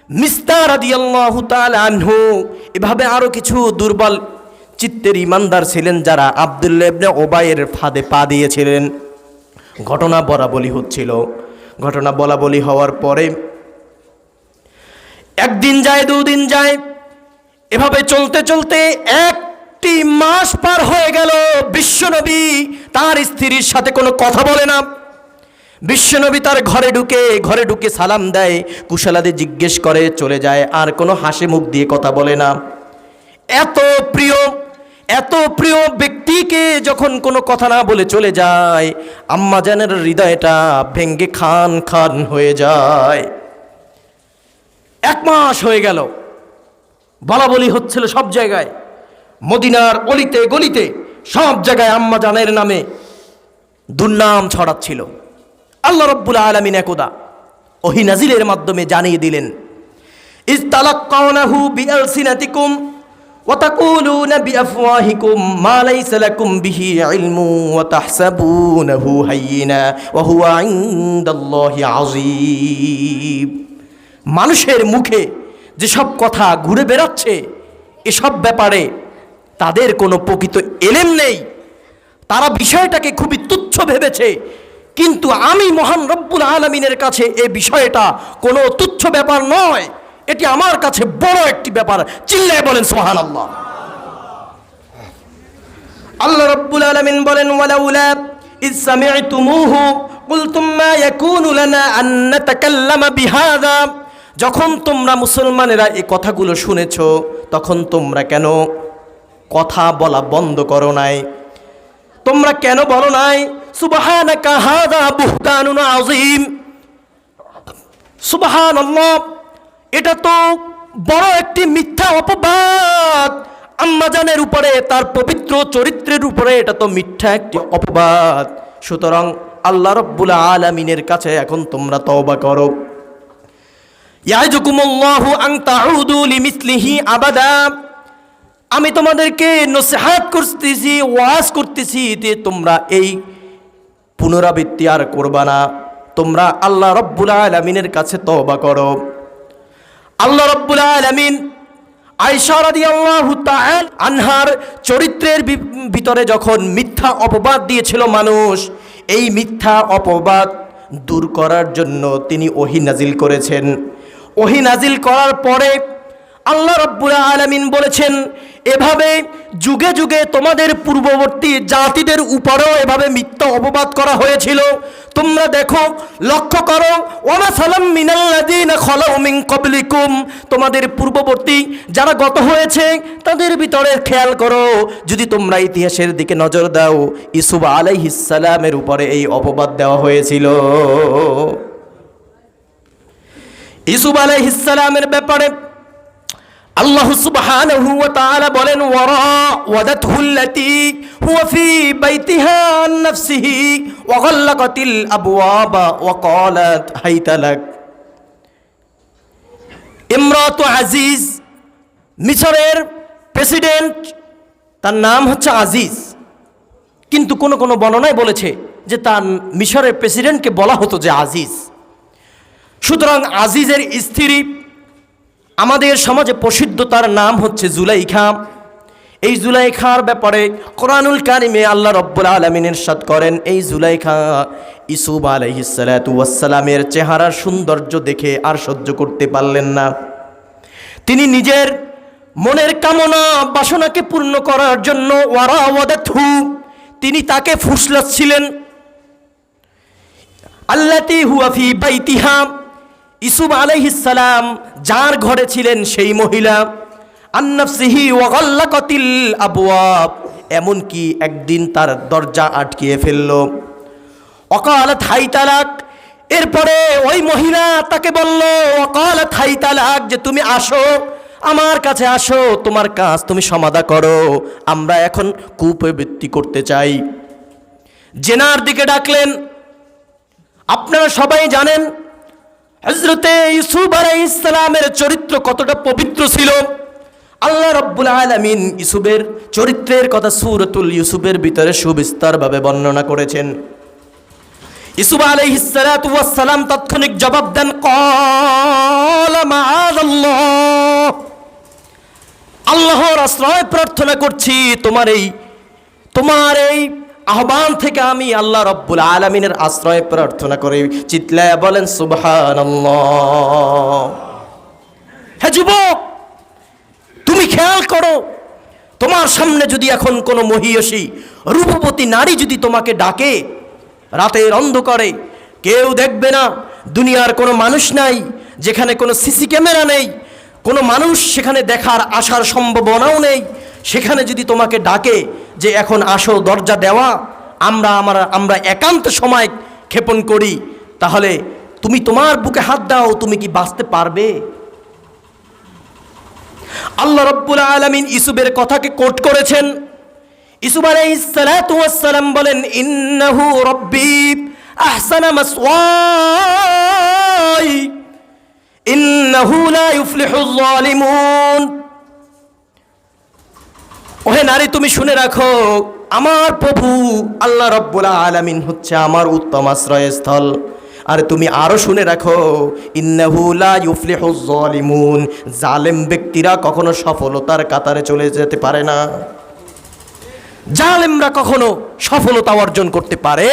মিস্তার রাদিয়াল্লাহু তাআলা আনহু, এভাবে আরো কিছু দুর্বল চিত্তের ইমানদার ছিলেন যারা আব্দুল্লাহ ইবনে উবাইয়ের ফাঁদে পা দিয়েছিলেন। ঘটনা বলাবলি হচ্ছিল। ঘটনা বলাবলি হওয়ার পরে একদিন যায়, দুদিন যায়, এভাবে চলতে চলতে একটি মাস পার হয়ে গেল। বিশ্বনবী তার স্ত্রীর সাথে কোনো কথা বলে না। বিশ্বনবী তার ঘরে ঢুকে সালাম দেয়, কুশলাদি জিজ্ঞেস করে, চলে যায়, আর কোনো হাসি মুখ দিয়ে কথা বলে না। এত প্রিয় ব্যক্তিকে যখন কোনো কথা না বলে চলে যায়, আম্মা জানের হৃদয়টা ভেঙ্গে খান খান হয়ে যায়। 1 মাস হয়ে গেল, বলাবলি হচ্ছিল সব জায়গায়, মদিনার অলিতে গলিতে সব জায়গায় আম্মা জানের নামে দুর্নাম ছড়াচ্ছিল। আল্লাহ রাব্বুল আলামিন একদা ওহী নাজিলের মাধ্যমে জানিয়ে দিলেন, ইস্তালাক্কাউনাহু বিআলসিনাতিকুম ওয়া তাকুলুনা বিআফওয়াহিকুম মা লাইসা লাকুম বিহি ইলমু ওয়া তাহসাবুনাহু হায়্যিনা ওয়া হুয়া ইনদাল্লাহি আযীম। মানুষের মুখে যেসব কথা ঘুরে বেড়াচ্ছে, এসব ব্যাপারে তাদের কোনো প্রকৃত এলেম নেই। তারা বিষয়টাকে খুবই তুচ্ছ ভেবেছে, কিন্তু আমি মহান রব্বুল আলামিনের কাছে এই বিষয়টা কোনো তুচ্ছ ব্যাপার নয়, এটি আমার কাছে বড় একটি ব্যাপার। চিল্লায় বলেন সুবহানাল্লাহ। আল্লাহ রব্বুল আলামিন বলেন, ওয়ালাউলা ইজ সামি'তুমুহু কুলতুম মা ইয়াকুনু লানা আন নাতাকাল্লামা বিহাযা। যখন তোমরা মুসলমানেরা এই কথাগুলো শুনেছো, তখন তোমরা কেন কথা বলা বন্ধ করো নাই? তোমরা কেন বলো নাই সুবহানাকা হাযা বুহতানুন আযীম? সুবহানাল্লাহ, এটা তো বড় একটি মিথ্যা অপবাদ আম্মাজানের উপরে, তার পবিত্র চরিত্রের উপরে এটা তো মিথ্যা একটি অপবাদ। সুতরাং আল্লাহ রাব্বুল আলামিনের কাছে এখন তোমরা তওবা করো। ইয়াজুকুমুল্লাহু আন তাউদু লিমিসলিহি আবাদা। আমি তোমাদেরকে নসিহত করতেছি, ওয়াজ করতেছি যে তোমরা এই পুনরাবৃত্তি আর করবা না। তোমরা আল্লাহ রাব্বুল আলামিনের কাছে তওবা করো। আল্লাহ রাব্বুল আলামিন আয়েশা রাদিয়াল্লাহু তাআলা আনহার চরিত্রের ভিতরে যখন মিথ্যা অপবাদ দিয়েছিল মানুষ, এই মিথ্যা অপবাদ দূর করার জন্য তিনি ওহী নাজিল করেছেন। ওহী নাজিল করার পরে আল্লাহ রাব্বুল আলামিন বলেছেন, এভাবে যুগে যুগে তোমাদের পূর্ববর্তী জাতিদের উপরেও এভাবে মিথ্যা অপবাদ করা হয়েছিল। তোমরা দেখো, লক্ষ্য করো, ওয়ামাসালাম মিনাল্লাযীনা খালাউ মিন ক্বাবলিকুম, তোমাদের পূর্ববর্তী যারা গত হয়েছে তাদের ভিতরে খেয়াল করো। যদি তোমরা ইতিহাসের দিকে নজর দাও, ইউসুফ আলাইহিস সালামের উপরে এই অপবাদ দেওয়া হয়েছিল। ইউসুফ আলাইহিস সালামের ব্যাপারে আল্লাহ সুবহানাহু ওয়া তাআলা বলেন, ওয়ারাওয়াদাতহুল্লাতী হুয়া ফী বাইতিহা আন নাফসিহি ওয়া গাল্লাকাতিল আবওয়াবা ওয়া ক্বালাত হাইতা লাক। ইমরাতু আজিজ, মিশরের প্রেসিডেন্ট, তার নাম হচ্ছে আজিজ, কিন্তু কোন কোন বর্ণনায় বলেছে যে তার মিশরের প্রেসিডেন্টকে বলা হতো যে আজিজ। সুতরাং আজিজের স্ত্রী আমাদের সমাজে প্রসিদ্ধ, তার নাম হচ্ছে জুলাইখা। এই জুলাইখার ব্যাপারে কোরআনুল কারিমে আল্লাহ রাব্বুল আলামিন ইরশাদ করেন, এই জুলাইখা ইউসুফ আলাইহিস সালাতু ওয়াস সালামের চেহারার সৌন্দর্য দেখে আর সহ্য করতে পারলেন না। তিনি নিজের মনের কামনা বাসনাকে পূর্ণ করার জন্য ওয়ারাওয়াদাতহু, তিনি তাকে ফুসলাচ্ছিলেন। আল্লাতী হুয়া ফী বাইতিহা, ইউসুফ আলাইহিস সালাম যার ঘরে ছিলেন সেই মহিলা, আন নাফসিহি ওয়া গাল্লাকাতিল আবওয়াব, এমনকি একদিন তার দরজা আটকিয়ে ফেলল। ওয়াকালাত হাইতা লাক, এরপরে ওই মহিলা তাকে বলল, ওয়াকালাত হাইতা লাক, যে তুমি আসো, আমার কাছে আসো, তোমার কাজ তুমি সমাধা করো, আমরা এখন কুপ্রবৃত্তি করতে চাই। জেনার দিকে ডাকলেন। আপনারা সবাই জানেন হযরতে ইউসুফ আলাইহিস সালামের চরিত্র কতটা পবিত্র ছিল। আল্লাহ রাব্বুল আলামিন ইউসুফের চরিত্রের কথা সূরাতুল ইউসুফের ভিতরে সুবিস্তারভাবে বর্ণনা করেছেন। ইউসুফ আলাইহিস সালাতু ওয়াস সালাম তাৎক্ষণিক জবাব দেন, ক্বালা মাআযাল্লাহ, আল্লাহর আশ্রয় প্রার্থনা করছি, তোমার এই আহ্বান থেকে আমি আল্লাহ রাব্বুল আলামিনের আশ্রয় প্রার্থনা করি। চিৎলায়া বলেন সুবহানাল্লাহ। হে যুবক, তুমি খেয়াল করো, তোমার সামনে যদি এখন কোনো মহিয়সী রূপবতী নারী যদি তোমাকে ডাকে রাতের অন্ধকারে, কেউ দেখবে না, দুনিয়ার কোনো মানুষ নাই, যেখানে কোনো সিসি ক্যামেরা নেই, কোনো মানুষ সেখানে দেখার আসার সম্ভাবনাও নেই, সেখানে যদি তোমাকে ডাকে যে এখন আসো, দরজা দেওয়া, আমরা একান্ত সময় ক্ষেপণ করি, তাহলে তুমি তোমার বুকে হাত দাও, তুমি কি বাঁচতে পারবে? আল্লাহ রাব্বুল আলামিন ইউসুফের কথাকে কোট করেছেন। ইউসুফ আলাইহিস সালাতু ওয়াস সালাম বলেন, ইন্নাহু রাব্বি আহসানা মাসওয়াই ইন্নাহু লা ইউফলিহুল যালিমুন। ওহে নারী, তুমি শুনে রাখো, আমার প্রভু আল্লাহ রাব্বুল আলামিন হচ্ছে আমার উত্তম আশ্রয়স্থল। আর তুমি আরো শুনে রাখো, ইন্নাহু লা ইউফলিহুজ যালিমুন, জালেম ব্যক্তিরা কখনো সফলতার কাতারে চলে যেতে পারে না। জালেমরা কখনো সফলতা অর্জন করতে পারে।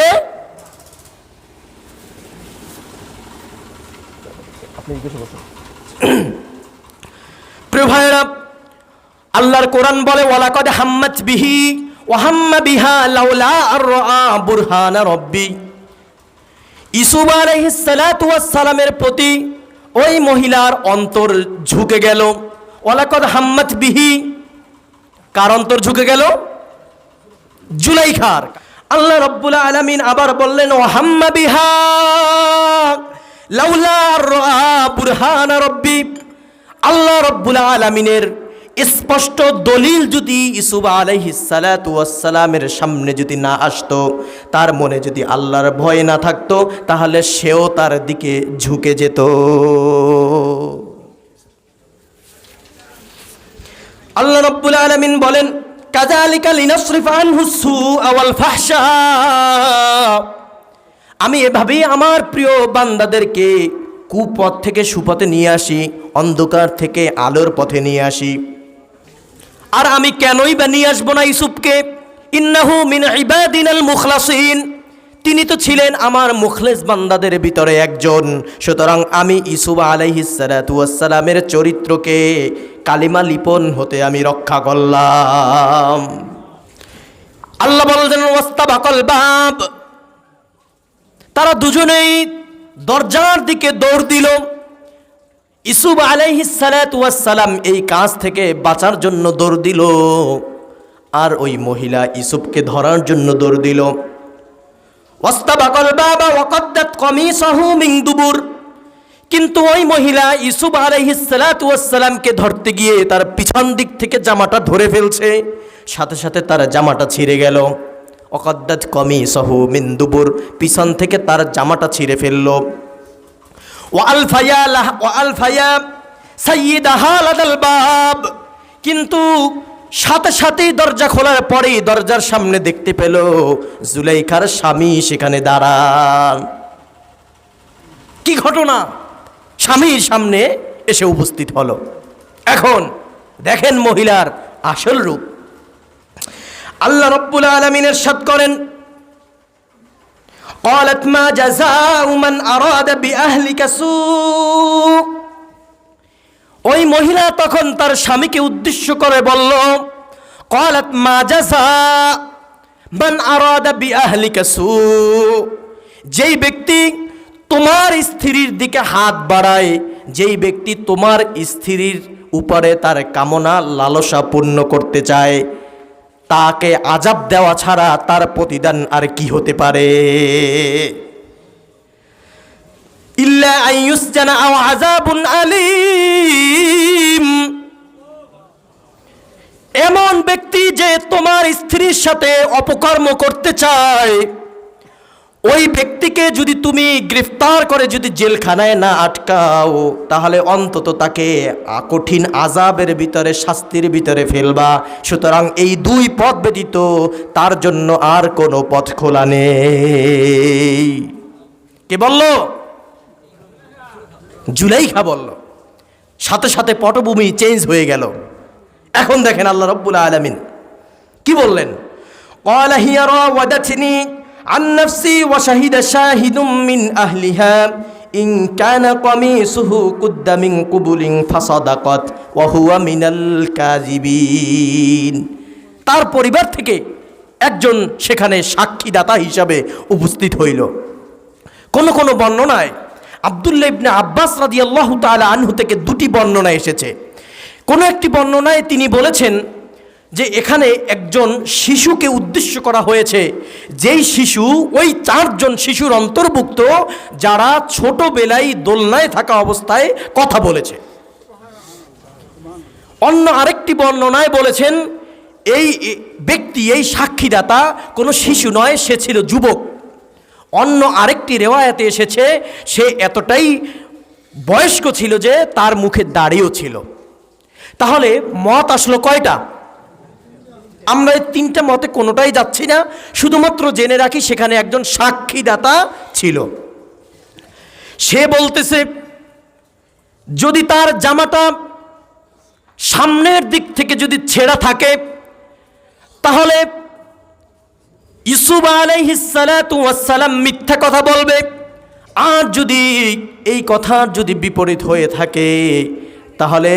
প্রিয় ভাইরা, আল্লাহর কোরআন বলে, ওয়ালাকাদ হাম্মাত বিহি ওয়া হাম্মা বিহা লাউলা আর রাআ বুরহানা রাব্বি। ইউসুফ আলাইহিস সালাতু ওয়াস সালামের প্রতি ওই মহিলার অন্তর ঝুঁকে গেল। ওয়ালাকাদ হাম্মাত বিহি, কার অন্তর ঝুঁকে গেল? জুলাইখার। আল্লাহ রাব্বুল আলামিন আবার বললেন, ওয়া হাম্মা বিহা লাউলা আর রাআ বুরহানা রাব্বি। আল্লাহ রাব্বুল আলামিনের স্পষ্ট দলিল যদি ইউসুফ আলাইহিস সালাতু ওয়াস সালামের সামনে যদি না আসতো, তার মনে যদি আল্লাহর ভয় না থাকতো, তাহলে সেও তার দিকে ঝুঁকে যেত। আল্লাহ রাব্বুল আলামিন বলেন, কাযালিকা লিনাসরিফা আনহুস সুআ ওয়াল ফাহশা। আমি এভাবেই আমার প্রিয় বান্দাদেরকে কুপথ থেকে সুপথে নিয়ে আসি, অন্ধকার থেকে আলোর পথে নিয়ে আসি। আর আমি কেনই বা নিয়ে আসবো না ইউসুফকে? ইন্নাহু মিন ইবাদিনাল মুখলাসিন, তিনি তো ছিলেন আমার মুখলেস বান্দাদের ভিতরে একজন। সুতরাং আমি ইউসুফ আলাইহিস সালাতু ওয়াস সালামের চরিত্রকে কালিমা লিপন হতে আমি রক্ষা করলাম। আল্লাহ বললেন, ওয়াস্তাবাকাল বাব, তারা দুজনেই দরজার দিকে দৌড় দিল। ইউসুফ আলাইহিস সালাতু ওয়াস সালাম এই কাজ থেকে বাঁচার জন্য দৌড় দিল, আর ওই মহিলা ইউসুফকে ধরার জন্য দৌড় দিল। ওয়াস্তাবাকাল বাবা ওয়া কাদ্দাত কামিসাহু মিন দুবুর, কিন্তু ওই মহিলা ইউসুফ আলাইহিস সালাতু ওয়াস সালামকে ধরতে গিয়ে তার পিছন দিক থেকে জামাটা ধরে ফেলছে, সাথে সাথে তার জামাটা ছিঁড়ে গেল। ওয়াকাদ্দাত কামিসাহু মিন দুবুর, পিছন থেকে তার জামাটা ছিঁড়ে ফেলল। ওয়ালফায়া সাইয়্যিদাহা লাদাল বাব, কিন্তু সাথে সাথেই দরজা খোলার পরেই দরজার সামনে দেখতে পেল জুলাইখার স্বামী সেখানে দাঁড়ান। কি ঘটনা! স্বামীর সামনে এসে উপস্থিত হলো। এখন দেখেন মহিলার আসল রূপ। আল্লাহ রাব্বুল আলামিন ইরশাদ করেন, قالت ما جزاء من أراد بأهلك سوء। ওই মহিলা তখন তার স্বামীকে উদ্দেশ্য করে বলল, قالت ما جزاء من أراد بأهلك سوء। যেই ব্যক্তি তোমার স্ত্রীর দিকে হাত বাড়ায়, যেই ব্যক্তি তোমার স্ত্রীর উপরে তার কামনা লালসা পূর্ণ করতে চায়, তাকে আযাব দেওয়া ছাড়া তার প্রতিদান আর কি হতে পারে? ইল্লা আইয়ুসজানা আও আযাবুন আলীম। এমন ব্যক্তি যে তোমার স্ত্রীর সাথে অপকর্ম করতে চায়, ওই ব্যক্তিকে যদি তুমি গ্রেফতার করে যদি জেলখানায় না আটকাও, তাহলে অন্তত তাকে কঠিন আযাবের ভিতরে, শাস্তির ভিতরে ফেলবা। সুতরাং এই দুই পথ ব্যতীত তার জন্য আর কোনো পথ খোলা নেই। কে বলল? জুলাইখা বলল। সাথে সাথে পটভূমি চেঞ্জ হয়ে গেল। এখন দেখেন আল্লাহ রাব্বুল আলামিন কি বললেন, ক্বালা হিয়া রাওয়াদাতনি عن نفسي وشهد شاهد من أهلها ইন কানা কামিসুহু কুদ্দা মিন কুবুলিন ফাসাদাকাত ওয়া হুয়া মিনাল কাযিবিন। তার পরিবার থেকে একজন সেখানে সাক্ষীদাতা হিসাবে উপস্থিত হইল। কোন বর্ণনায় আব্দুল্লাহ ইবনে আব্বাস রাদিয়াল্লাহু তাআলা আনহু থেকে দুটি বর্ণনা এসেছে। কোন একটি বর্ণনায় তিনি বলেছেন যে এখানে একজন শিশুকে উদ্দেশ্য করা হয়েছে, যেই শিশু ওই 4 জন শিশুর অন্তর্ভুক্ত যারা ছোটবেলায় দোলনায় থাকা অবস্থায় কথা বলেছে। অন্য আরেকটি বর্ণনায় বলেছেন এই ব্যক্তি, এই সাক্ষীদাতা কোনো শিশু নয়, সে ছিল যুবক। অন্য আরেকটি রেওয়ায়াতে এসেছে সে এতটাই বয়স্ক ছিল যে তার মুখে দাড়িও ছিল। তাহলে মত আসলো কয়টা? আমরা এই 3টা মতে কোনোটাই যাচ্ছি না, শুধুমাত্র জেনে রাখি সেখানে একজন সাক্ষীদাতা ছিল। সে বলতেছে যদি তার জামাটা সামনের দিক থেকে যদি ছেঁড়া থাকে তাহলে ইউসুফ আলাইহিস সালাতু ওয়াস সালাম মিথ্যা কথা বলবে, আর যদি এই কথার যদি বিপরীত হয়ে থাকে তাহলে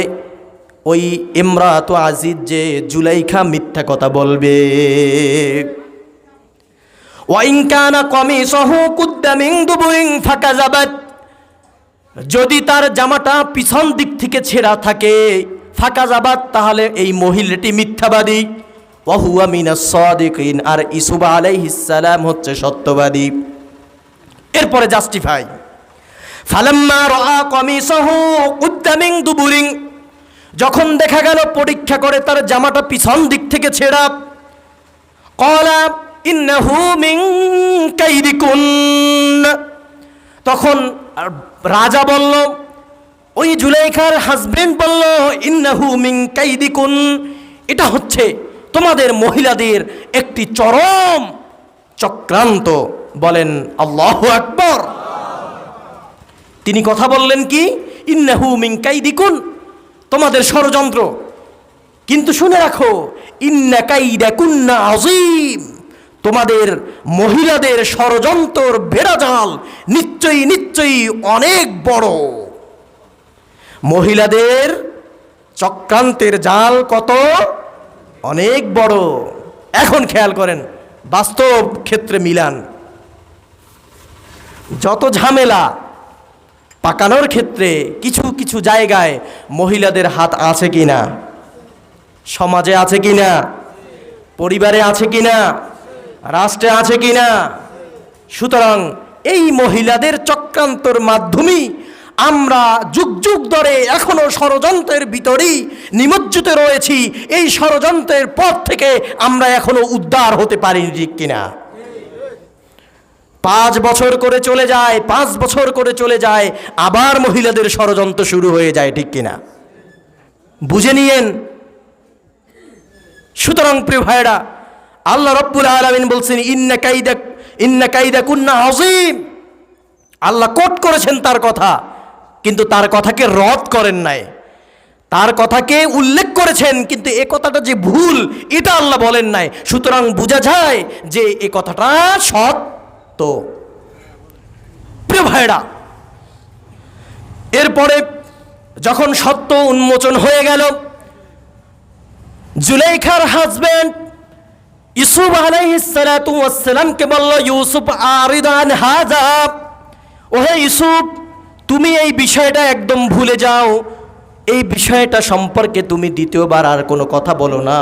ওই ইমরাত আজিজ যে জুলাইখা মিথ্যা কথা বলবে। ওয়া ইন কানা কামিসুহু কুদ্দা মিন দুবুরিন ফাকাযাবাত, যদি তার জামাটা পিছন দিক থেকে ছেঁড়া থাকে ফাকাযাবাত, তাহলে এই মহিলাটি মিথ্যাবাদী। ওয়া হুয়া মিনাস সাদিকিন, আর ইউসুফ আলাইহিস সালাম হচ্ছে সত্যবাদী। এরপরে জাস্টিফাই, ফালাম্মা রাআ কামিসুহু কুদ্দা মিন দুবুরিন, যখন দেখা গেল পরীক্ষা করে তার জামাটা পিছন দিক থেকে ছেঁড়া, ক্বালা ইন্নাহু মিন কাইদিকুন, তখন রাজা বলল, ওই জুলাইখার হাজবেন্ড বলল, ইন্নাহু মিন কাইদিকুন, এটা হচ্ছে তোমাদের মহিলাদের একটি চরম চক্রান্ত। বলেন আল্লাহু আকবার। তিনি কথা বললেন কি? ইন্নাহু মিন কাইদিকুন, তোমাদের ষড়যন্ত্র। কিন্তু শুনে রাখো, ইন্না কাইদাকুন্না আযীম, তোমাদের মহিলাদের ষড়যন্ত্র বেড়াজাল নিশ্চয়ই অনেক বড়। মহিলাদের চক্রান্তের জাল কত অনেক বড়। এখন খেয়াল করেন, বাস্তব ক্ষেত্রে মিলান। যত ঝামেলা পাকানোর ক্ষেত্রে কিছু কিছু জায়গায় মহিলাদের হাত আছে কিনা? সমাজে আছে কিনা? পরিবারে আছে কিনা? রাষ্ট্রে আছে কিনা? সুতরাং এই মহিলাদের চক্রান্তর মাধ্যমেই আমরা যুগ যুগ ধরে এখনো ষড়যন্ত্রের ভিতরেই নিমজ্জিত রয়েছি। এই ষড়যন্ত্রের পথ থেকে আমরা এখনো উদ্ধার হতে পারিনি, ঠিক কিনা? 5 বছর করে চলে যায়, 5 বছর করে চলে যায়, আবার মহিলাদের ষড়যন্ত্র শুরু হয়ে যায়, ঠিক কিনা? বুঝে নিয়েন। সুতরাং প্রিয় ভাইরা, আল্লাহ রাব্বুল আলামিন বলছেন ইন্না কাইদাকুন্না আযীম। আল্লাহ কোট করেছেন তার কথা, কিন্তু তার কথাকে রদ করেন নাই। তার কথাকে উল্লেখ করেছেন, কিন্তু এ কথাটা যে ভুল এটা আল্লাহ বলেন নাই। সুতরাং বোঝা যায় যে এ কথাটা সত্য। প্রিয় ভাইরা, এরপরে যখন সত্য উন্মোচন হয়ে গেল, জুলাইখার হাজবেন্ড ইউসুফ আলাইহিস সালাতু ওয়াস সালামকে বলল, ইউসুফ আরিদ আন হাযা, ওহে ইউসুফ, তুমি এই বিষয়টা একদম ভুলে যাও। এই বিষয়টা সম্পর্কে তুমি দ্বিতীয়বার আর কোনো কথা বলো না,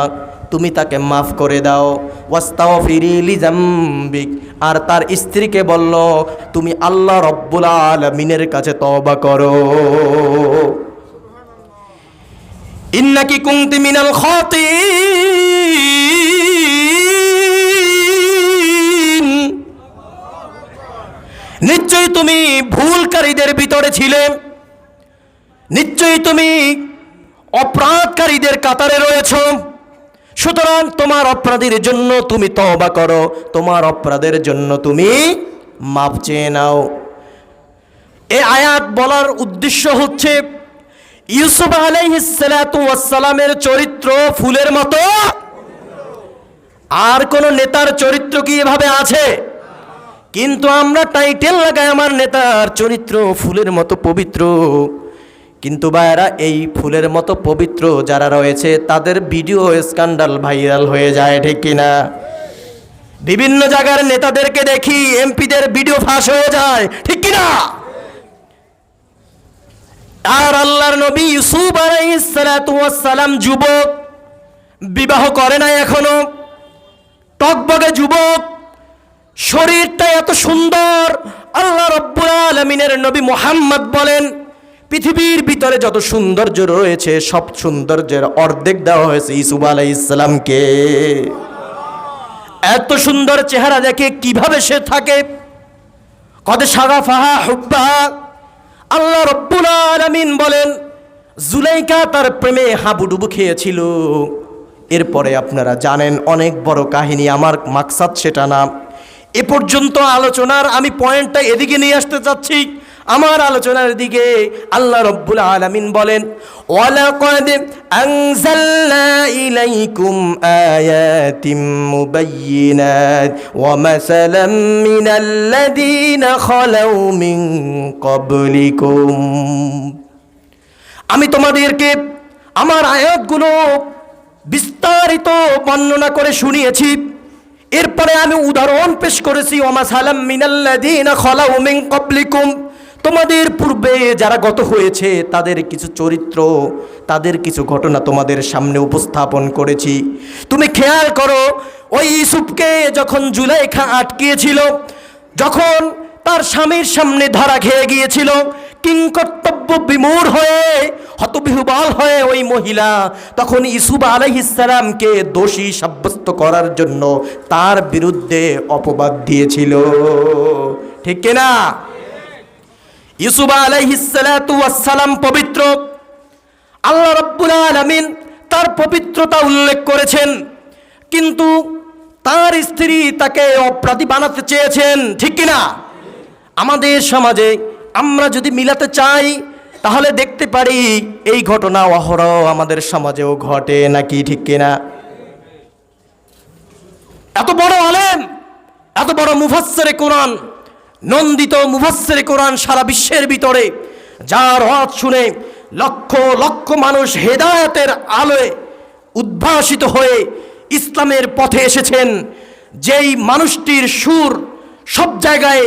তুমি তাকে মাফ করে দাও। ওয়াস্তাগফিরি লিযামবিক, আর তার স্ত্রীকে বলল, তুমি আল্লাহ রব্বুল আলামিনের কাছে তওবা করো। ইন্নাকি কুনতি মিনাল খাতিন, নিশ্চয়ই তুমি ভুলকারীদের ভিতরে ছিলে, নিশ্চয়ই তুমি অপরাধকারীদের কাতারে রয়েছ। সুতরাং তোমার অপরাধের জন্য তুমি তওবা করো, তোমার অপরাধের জন্য তুমি মাফ চেয়ে নাও। এই আয়াত বলার উদ্দেশ্য হচ্ছে ইউসুফ আলাইহিস সালাতু ওয়াস সালামের চরিত্র ফুলের মতো। আর কোন নেতার চরিত্র কি এভাবে আছে? কিন্তু আমরা টাইটেল লাগাই আমার নেতার চরিত্র ফুলের মতো পবিত্র, কিন্তু ভাইরা এই ফুলের মতো পবিত্র যারা রয়েছে তাদের ভিডিও স্ক্যান্ডাল ভাইরাল হয়ে যায়, ঠিক কিনা? বিভিন্ন জায়গার নেতাদেরকে দেখি এমপিদের ভিডিও ফাঁস হয়ে যায়, ঠিক কিনা? আর আল্লাহর নবী ইউসুফ আলাইহিস সালাতু ওয়াস সালাম যুবক, বিবাহ করে নাই এখনো, টকবগে যুবক, শরীরটা এত সুন্দর। আল্লাহ রাব্বুল আলামিনের নবী মুহাম্মদ বলেন, পৃথিবীর ভিতরে যত সৌন্দর্য রয়েছে সব সৌন্দর্যের অর্ধেক দেওয়া হয়েছে ইউসুফ আলাইহিস সালামকে। এত সুন্দর চেহারা দেখে কিভাবে সে থাকে? কদ শাগাফাহা হুব্বা। আল্লাহ রাব্বুল আলামিন বলেন, জুলাইখা তার প্রেমে হাবুডুবু খেয়েছিল। এরপরে আপনারা জানেন অনেক বড় কাহিনী, আমার মাকসাদ সেটা না। এ পর্যন্ত আলোচনার আমি পয়েন্টটা এদিকে নিয়ে আসতে চাচ্ছি, আমার আলোচনার দিকে। আল্লাহ রাব্বুল আলামিন বলেন, ওয়ালাকাদ আনজালনা ইলাইকুম আয়াতিম মুবায়্যিনাত ওয়া মাসালাম মিনাল্লাযীনা খালাউ মিন ক্বাবলিকুম। আমি তোমাদেরকে আমার আয়াতগুলো বিস্তারিত বর্ণনা করে শুনিয়েছি। এরপরে আমি উদাহরণ পেশ করেছি, ওয়া মাসালাম মিনাল্লাযীনা খালাউ মিন ক্বাবলিকুম, তোমাদের পূর্বে যারা গত হয়েছে তাদের কিছু চরিত্র, তাদের কিছু ঘটনা তোমাদের সামনে উপস্থাপন করেছি। তুমি খেয়াল করো, ওই ইউসুফকে যখন জুলাইখা আটকিয়েছিল, যখন তার স্বামীর সামনে ধরা খেয়ে গিয়েছিল, কিংকর্তব্য বিমূঢ় হয়ে হতবিহ্বল হয়ে ওই মহিলা তখন ইউসুফ আলাইহিস সালামকে দোষী সাব্যস্ত করার জন্য তার বিরুদ্ধে অপবাদ দিয়েছিল, ঠিক কিনা? ইউসুফ আলাইহিস সালাতু ওয়াস সালাম পবিত্র, আল্লাহ রাব্বুল আলামিন তার পবিত্রতা উল্লেখ করেছেন, কিন্তু তার স্ত্রী তাকে অপরাধী বানাতে চেয়েছেন, ঠিক কিনা? আমাদের সমাজে আমরা যদি মিলাতে চাই তাহলে দেখতে পারি এই ঘটনা অহরহ আমাদের সমাজেও ঘটে, নাকি ঠিক কিনা? এত বড় আলেম, এত বড় মুফাসসিরে কোরআন, নন্দিত মুফাসসিরে কোরআন সারা বিশ্বের ভিতরে, যার ওয়াজ শুনে লক্ষ লক্ষ মানুষ হেদায়েতের আলোয় উদ্ভাসিত হয়ে ইসলামের পথে এসেছেন, যেই মানুষটির সুর সব জায়গায়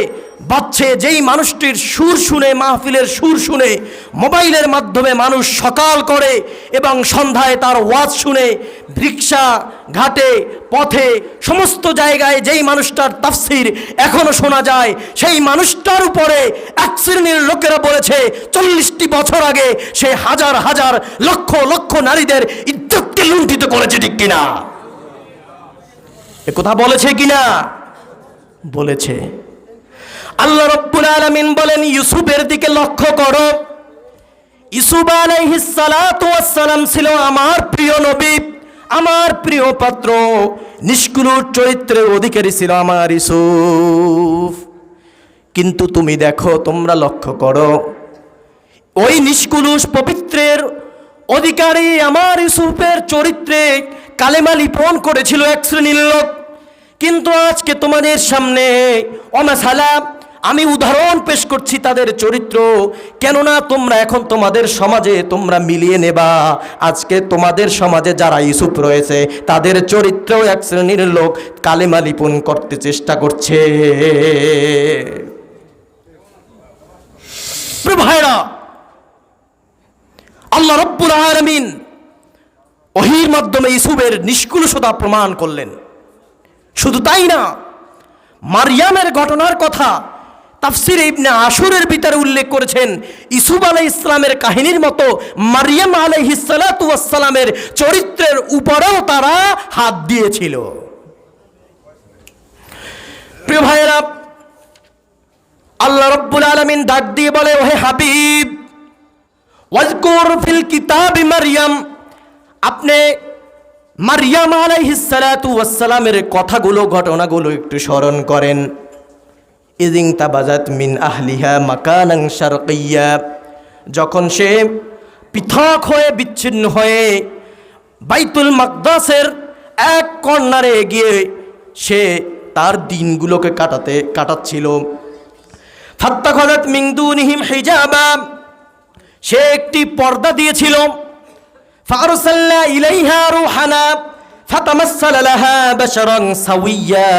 বাজছে, যেই মানুষটির সুর শুনে, মাহফিলের সুর শুনে মোবাইলের মাধ্যমে মানুষ সকাল করে এবং সন্ধ্যায় তার ওয়াজ শুনে রিকশা ঘাটে পথে সমস্ত জায়গায় যেই মানুষটার তাফসির এখনো শোনা যায়, সেই মানুষটার উপরে এক শ্রেণীর লোকেরা বলেছে 40টি বছর আগে সে হাজার হাজার লক্ষ লক্ষ নারীদের ইজ্জতকে লুণ্ঠিত করেছে, ঠিক কিনা? এ কথা বলেছে কিনা? বলেছে। আল্লাহ রাব্বুল আলামিন বলেন, ইউসুফের দিকে লক্ষ্য করো। ইউসুফ আলাইহিস সালাতু ওয়াস সালাম ছিল আমার প্রিয় নবী, আমার প্রিয় পাত্র, নিষ্কুলুষ চরিত্রের অধিকারী ছিল আমার ইউসুফ। কিন্তু তুমি দেখো, তোমরা লক্ষ্য করো, ওই নিষ্কুলুষ পবিত্রের অধিকারী আমার ইউসুফের চরিত্রে কালেমা লিপন করেছিল এক শ্রেণীর লোক। কিন্তু আজকে তোমাদের সামনে ওমাসালা আমি উদাহরণ পেশ করছি তাদের চরিত্র, কেননা তোমরা এখন তোমাদের সমাজে তোমরা মিলিয়ে নেবা, আজকে তোমাদের সমাজে যারা ইউসুফ রয়েছে তাদের চরিত্রও এক শ্রেণীর লোক কালেমা লিপন করতে চেষ্টা করছে। ভাইরা, আল্লাহ রাব্বুল আলামিন ওহীর মাধ্যমে ইউসুফের নিষ্কুলতা প্রমাণ করলেন। শুধু তাই না, মারইয়ামের ঘটনার কথা তাফসিরে ইবনে আশুরের ভিতরে উল্লেখ করেছেন। ইউসুফ আলাইহিস সালামের কাহিনীর মতো মারইয়াম আলাইহিস সালাতু ওয়াস সালামের চরিত্রের উপরেও তারা হাত দিয়েছিল। প্রিয় ভাইয়েরা, আল্লাহ রাব্বুল আলামিন ডাক দিয়ে বলে, ওহে হাবিব, ওয়াজকুর ফিল কিতাবি মারইয়াম, আপনি মারইয়াম আলাইহিস সালাতু ওয়াস সালামের কথাগুলো, ঘটনাগুলো একটু স্মরণ করেন। ইযিন তাবাজাত মিন আহলিহা মাকানান শারকিয়্যা, যখন সে পৃথক হয়ে বিচ্ছিন্ন হয়ে বাইতুল মাকদাসের এক কর্নারে গিয়ে সে তার দিনগুলোকে কাটাচ্ছিল। ফাত্তাখাযাত মিন দুনিহিম হিজাবা, সে একটি পর্দা দিয়েছিল। ফারসালনা ইলাইহা রূহানা ফাতামাসসালা লাহা বাশারান সাওয়্যা,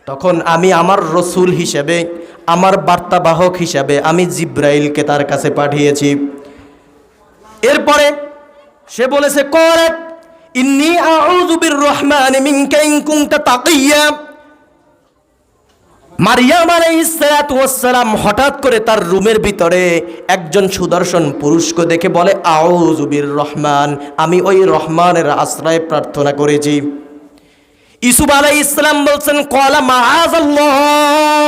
তখন আমি আমার রসুল হিসেবে, আমার বার্তাবাহক হিসেবে আমি জিব্রাইলকে তার কাছে পাঠিয়েছি। এরপরে সে বলেছে, ক্বালাত ইন্নী আউযু বিররহমানি মিনকা ইন কুনতা তাকিয়্যা। মারিয়াম আলাইহিস সালাতু ওয়াস সালাম হঠাৎ করে তার রুমের ভিতরে একজন সুদর্শন পুরুষকে দেখে বলে, আউযু বিররহমান, আমি ওই রহমানের আশ্রয় প্রার্থনা করেছি। ইউসুফ আলাইহিস সালাম বলছেন, ক্বালা মাআযাল্লাহ।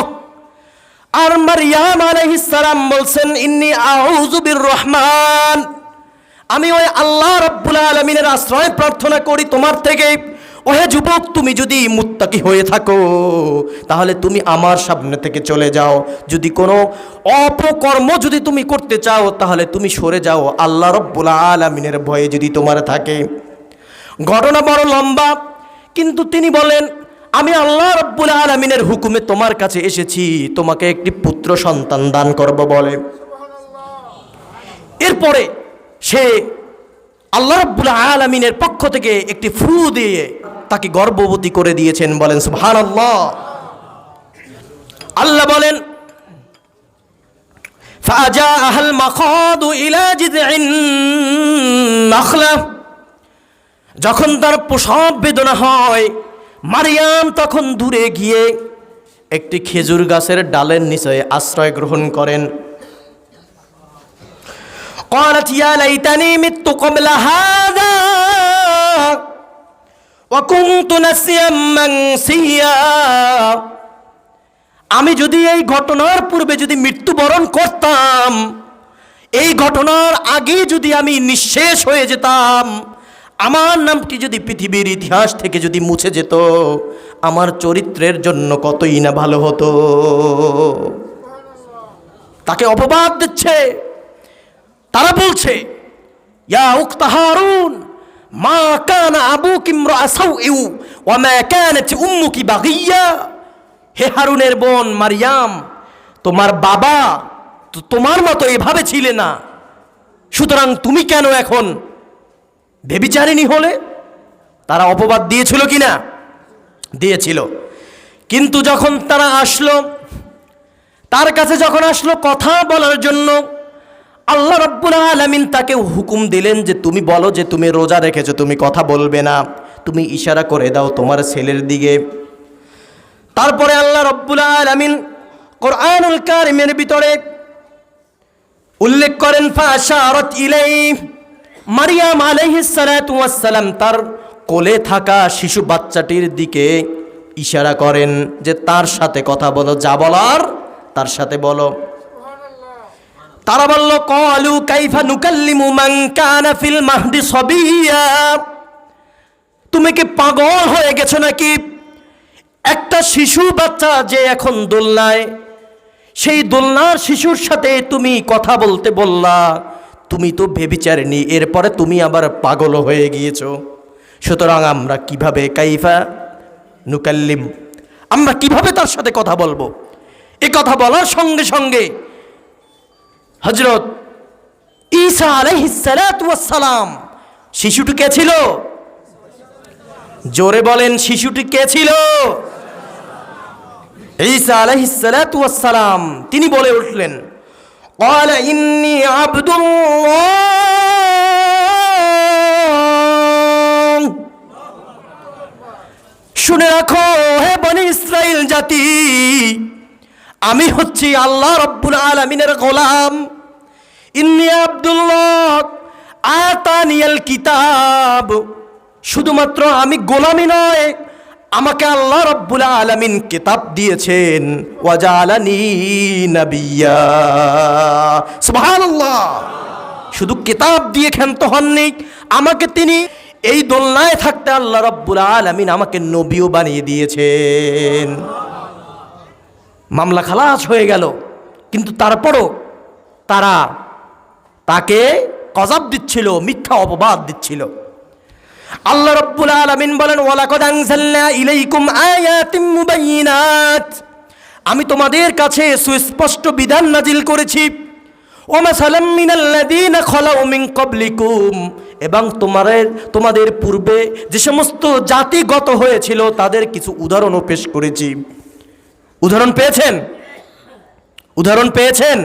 আর মারিয়াম আলাইহিস সালাম বলছেন, ইন্নী আউযু বিররহমান, আমি ওই আল্লাহ রাব্বুল আলামিনের আশ্রয় প্রার্থনা করি তোমার থেকে। ওহে যুবক, তুমি যদি মুত্তাকি হয়ে থাকো তাহলে তুমি আমার সামনে থেকে চলে যাও। যদি কোনো অপকর্ম যদি তুমি করতে চাও তাহলে তুমি সরে যাও, আল্লাহ রাব্বুল আলামিনের ভয়ে যদি তোমার থাকে। ঘটনা বড় লম্বা, কিন্তু তিনি বলেন, আমি আল্লাহ রাব্বুল আলামিনের হুকুমে তোমার কাছে এসেছি, তোমাকে একটি পুত্র সন্তান দান করব বলে। এরপরে সে আল্লাহ রাব্বুল আলামিনের পক্ষ থেকে একটি ফু দিয়ে তাকে গর্ভবতী করে দিয়েছেন। বলেন সুবহানাল্লাহ। আল্লাহ বলেন, ফাজাআহাল মাখাদু ইলা জিযইন নাখলা, যখন তার প্রসব বেদনা হয় মারিয়াম তখন দূরে গিয়ে একটি খেজুর গাছের ডালের নিচে আশ্রয় গ্রহণ করেন। قالت يا ليتني مت قبل هذا وكنت نسيا منسيا, আমি যদি এই ঘটনার পূর্বে যদি মৃত্যুবরণ করতাম, এই ঘটনার আগে যদি আমি নিঃশেষ হয়ে যেতাম, আমার নামটি যদি পৃথিবীর ইতিহাস থেকে যদি মুছে যেত, আমার চরিত্রের জন্য কতই না ভালো হতো। তাকে অপবাদ দিচ্ছে। তারা বলছে, ইয়া উখতা হারুন মা কানা আবুকি ইমরা সাউইউ ওয়া মা কানাত উম্মুকি বাগিয়া, হে হারুনের বোন মারিয়াম, তোমার বাবা তো তোমার মতো এভাবে ছিলে না, সুতরাং তুমি কেন এখন ব্যভিচারিণী হলে? তারা অপবাদ দিয়েছিল কিনা? দিয়েছিল। কিন্তু যখন তারা আসলো, তার কাছে যখন আসলো কথা বলার জন্য, আল্লাহ রাব্বুল আলামিন তাকে হুকুম দিলেন যে তুমি বলো যে তুমি রোজা রেখেছো, তুমি কথা বলবে না, তুমি ইশারা করে দাও তোমার ছেলের দিকে। তারপরে আল্লাহ রাব্বুল আলামিন কোরআনুল কারীমের ভিতরে উল্লেখ করেন, ফাশারাত ইলাইহি, মারিয়াম আলাইহিস সালাতু ওয়াস সালাম তার কোলে থাকা শিশু বাচ্চাটির দিকে ইশারা করেন যে তার সাথে কথা বলো, যা বলার তার সাথে বলো। তারা বলল, ক্বালু কাইফা নুকাল্লিমু মান কানা ফিল মাহদি সাবিয়্যা, তুমি কি পাগল হয়ে গেছো নাকি? একটা শিশু বাচ্চা যে এখন দোলনায়, সেই দোলনার শিশুর সাথে তুমি কথা বলতে বললা, তুমি তো ব্যভিচারিণী, এরপরে তুমি আবার পাগল হয়ে গিয়েছো। সুতরাং আমরা কিভাবে, কাইফা নুকাল্লিম, আমরা কিভাবে তার সাথে কথা বলবো? এ কথা বলার সঙ্গে সঙ্গে হযরত ঈসা আলাইহিস সালাতু ওয়াস সালাম, শিশুটি কে ছিল? জোরে বলেন, শিশুটি কে ছিল? ঈসা আলাইহিস সালাতু ওয়াস সালাম। তিনি বলে উঠলেন, ক্বালা ইন্নী আবদুল্লাহ, শুনে রাখো হে বনি ইসরাইল জাতি, আমি হচ্ছি আল্লাহ রাব্বুল আলামিনের গোলাম। ইন্নী আব্দুল্লাহ আতানিয়াল কিতাব, শুধুমাত্র আমি গোলামি নয়, আমাকে আল্লাহ রাব্বুল আলামিন কিতাব দিয়েছেন। ওয়া জাআলানি নাবিয়্যা, সুবহানাল্লাহ। শুধু কিতাব দিয়ে ক্ষান্ত হননি, আমাকে তিনি এই দোলনায় থাকতে আল্লাহ রাব্বুল আলামিন আমাকে নবীও বানিয়ে দিয়েছেন। মামলা খালাস হয়ে গেল, কিন্তু তারপরও তারা তাকে গজব দিচ্ছিল, মিথ্যা অপবাদ দিচ্ছিল। আল্লাহ রাব্বুল আলামিন বলেন, ওয়ালাকাদ আনজালনা ইলাইকুম আয়াতিম মুবাইয়িনাত, আমি তোমাদের কাছে সুস্পষ্ট বিধান নাজিল করেছি। ওয়া মাসালাম মিনাল্লাযীনা খালাউ মিন ক্বাবলিকুম, এবং তোমাদের পূর্বে যে সমস্ত জাতিগত হয়েছিল তাদের কিছু উদাহরণও পেশ করেছি। উদাহরণ পেয়েছেন? উদাহরণ পেয়েছেন?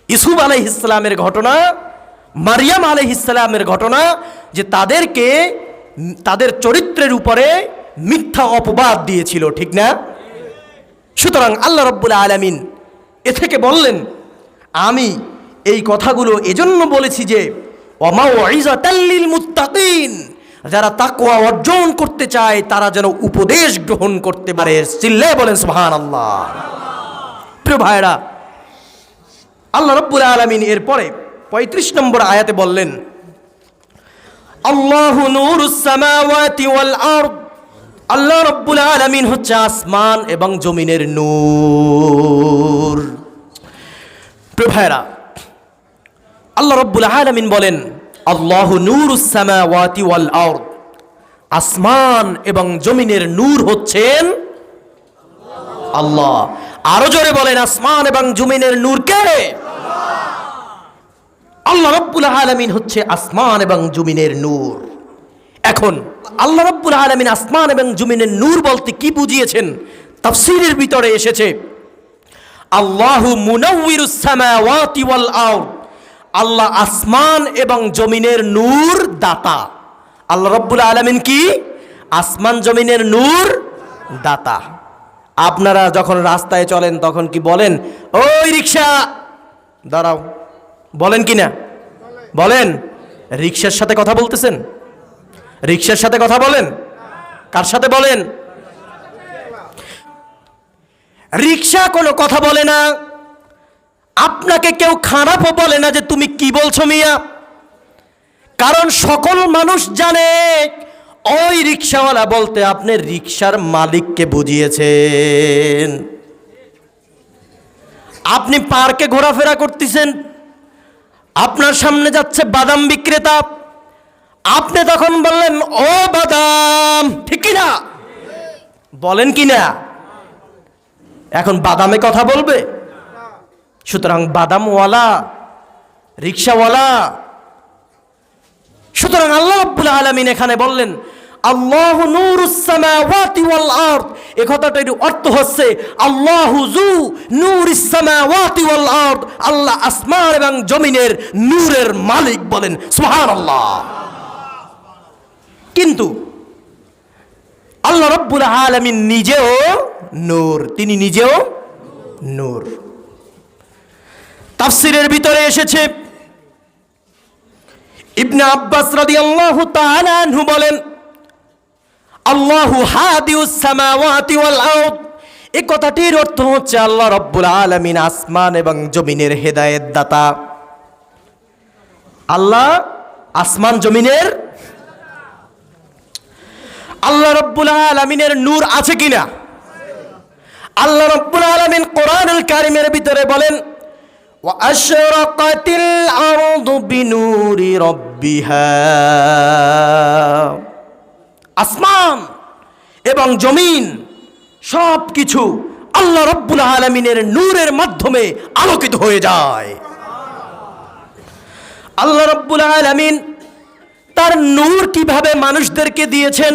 ইউসুফ আলাইহিস সালামের ঘটনা, মারিয়াম আলাইহিস সালামের ঘটনা, যে তাদেরকে তাদের চরিত্রের উপরে মিথ্যা অপবাদ দিয়েছিল, ঠিক না? সুতরাং আল্লাহ রাব্বুল আলামিন এ থেকে বললেন, আমি এই কথাগুলো এজন্য বলেছি যে ওয়ামাউইযাতাল লিল মুত্তাকিন, যারা তাকওয়া অর্জন করতে চায় তারা যেন উপদেশ গ্রহণ করতে পারে। চিল্লায়ে বলেন সুবহানাল্লাহ। প্রিয় ভাইরা, আল্লাহ রাব্বুল আলামিন এরপরে 35 নম্বর আয়াতে বললেন, আল্লাহু নূরুস সামাওয়াতি ওয়াল আরদ, আল্লাহ রাব্বুল আলামিন হচ্ছে আসমান এবং জমিনের নূর। প্রিয় ভাইরা, আল্লাহ রাব্বুল আলামিন বলেন, আল্লাহু নূরুস সামাওয়াতি ওয়াল আরদ, আসমান এবং জমিনের নূর হচ্ছেন আল্লাহ। আরো জোরে বলেন, আসমান এবং জমিনের নূর কে? আল্লাহ রাব্বুল আলামিন হচ্ছে আসমান এবং জমিনের নূর। এখন আল্লাহ রাব্বুল আলামিন আসমান এবং জমিনের নূর বলতে কি বুঝিয়েছেন? তাফসীরের ভিতরে এসেছে, আল্লাহু মুনাওয়িরুস সামাওয়াতি ওয়াল আরদ, আল্লাহ আসমান এবং জমিনের নূর দাতা। আল্লাহ রাব্বুল আলামিন কি? আসমান জমিনের নূর দাতা। আপনারা যখন রাস্তায় চলেন তখন কি বলেন, ওই রিকশা দাঁড়াও, বলেন কি না? বলেন। রিকশার সাথে কথা বলতেছেন? রিকশার সাথে কথা বলেন? কার সাথে বলেন? রিকশা কোনো কথা বলে না, আপনাকে কেউ খারাপও বলে না যে তুমি কি বলছো মিয়া, কারণ সকল মানুষ জানে ওই রিকশাওয়ালা বলতে আপনি রিকশার মালিককে বুঝিয়েছেন। আপনি পার্কে ঘোরাফেরা করতেছেন, আপনার সামনে যাচ্ছে বাদাম বিক্রেতা, আপনি তখন বললেন, ও বাদাম, ঠিক কি না? বলেন কি না? এখন বাদামে কথা বলবে? সুতরাং বাদামওয়ালা, রিকশাওয়ালা। সুতরাং আল্লাহ রাব্বুল আলামিন এখানে বললেন, আল্লাহু নূরুস সামাওয়াতি ওয়াল আরদ, এই কথাটার অর্থ হচ্ছে আল্লাহু যু নূরিস সামাওয়াতি ওয়াল আরদ, আল্লাহ আসমান এবং জমিনের নূরের মালিক। বলেন সুবহানাল্লাহ। কিন্তু আল্লাহ রাব্বুল আলামিন নিজেও নূর, তিনি নিজেও নূর। তাফসীরের ভিতরে এসেছে, ইবনে আব্বাস রাদিয়াল্লাহু তাআলা আনহু বলেন, আল্লাহু হাদিউস সামাওয়াতি ওয়াল আরদ, এই কথাটির অর্থ হচ্ছে আল্লাহ রাব্বুল আলামিন আসমান এবং জমিনের হেদায়েত দাতা। আল্লাহ আসমান জমিনের। আল্লাহ রাব্বুল আলামিনের নূর আছে কিনা? আল্লাহ রাব্বুল আলামিন কোরআনুল কারীমের ভিতরে বলেন, ওয়া আশরাকাতিল আরদু বিনূরি রাব্বিহা, আসমান এবং জমিন সব কিছু আল্লাহ রাব্বুল আলামিনের নূরের মাধ্যমে আলোকিত হয়ে যায়। আল্লাহ রাব্বুল আলামিন তার নূর কিভাবে মানুষদেরকে দিয়েছেন,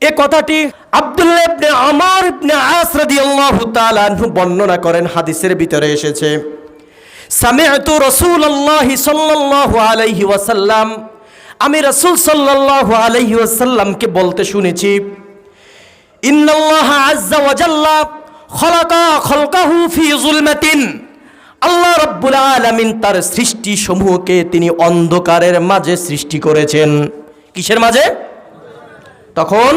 এ কথাটি আব্দুল্লাহ ইবনে আমর ইবনে আস রাদিয়াল্লাহু তাআলা আনহু বর্ণনা করেন। হাদিসের ভিতরে এসেছে, সামি'তু রাসূলুল্লাহি সাল্লাল্লাহু আলাইহি ওয়াসাল্লাম, আমি রাসূল সাল্লাল্লাহু আলাইহি ওয়াসাল্লামকে বলতে শুনেছি, ইন্নাল্লাহা আযজা ওয়া জাল্লা খালাকা খালকাহু ফি যুলমাতিন, আল্লাহ রাব্বুল আলামিন তার সৃষ্টি সমূহকে তিনি অন্ধকারের মাঝে সৃষ্টি করেছেন। কিসের মাঝে? তখন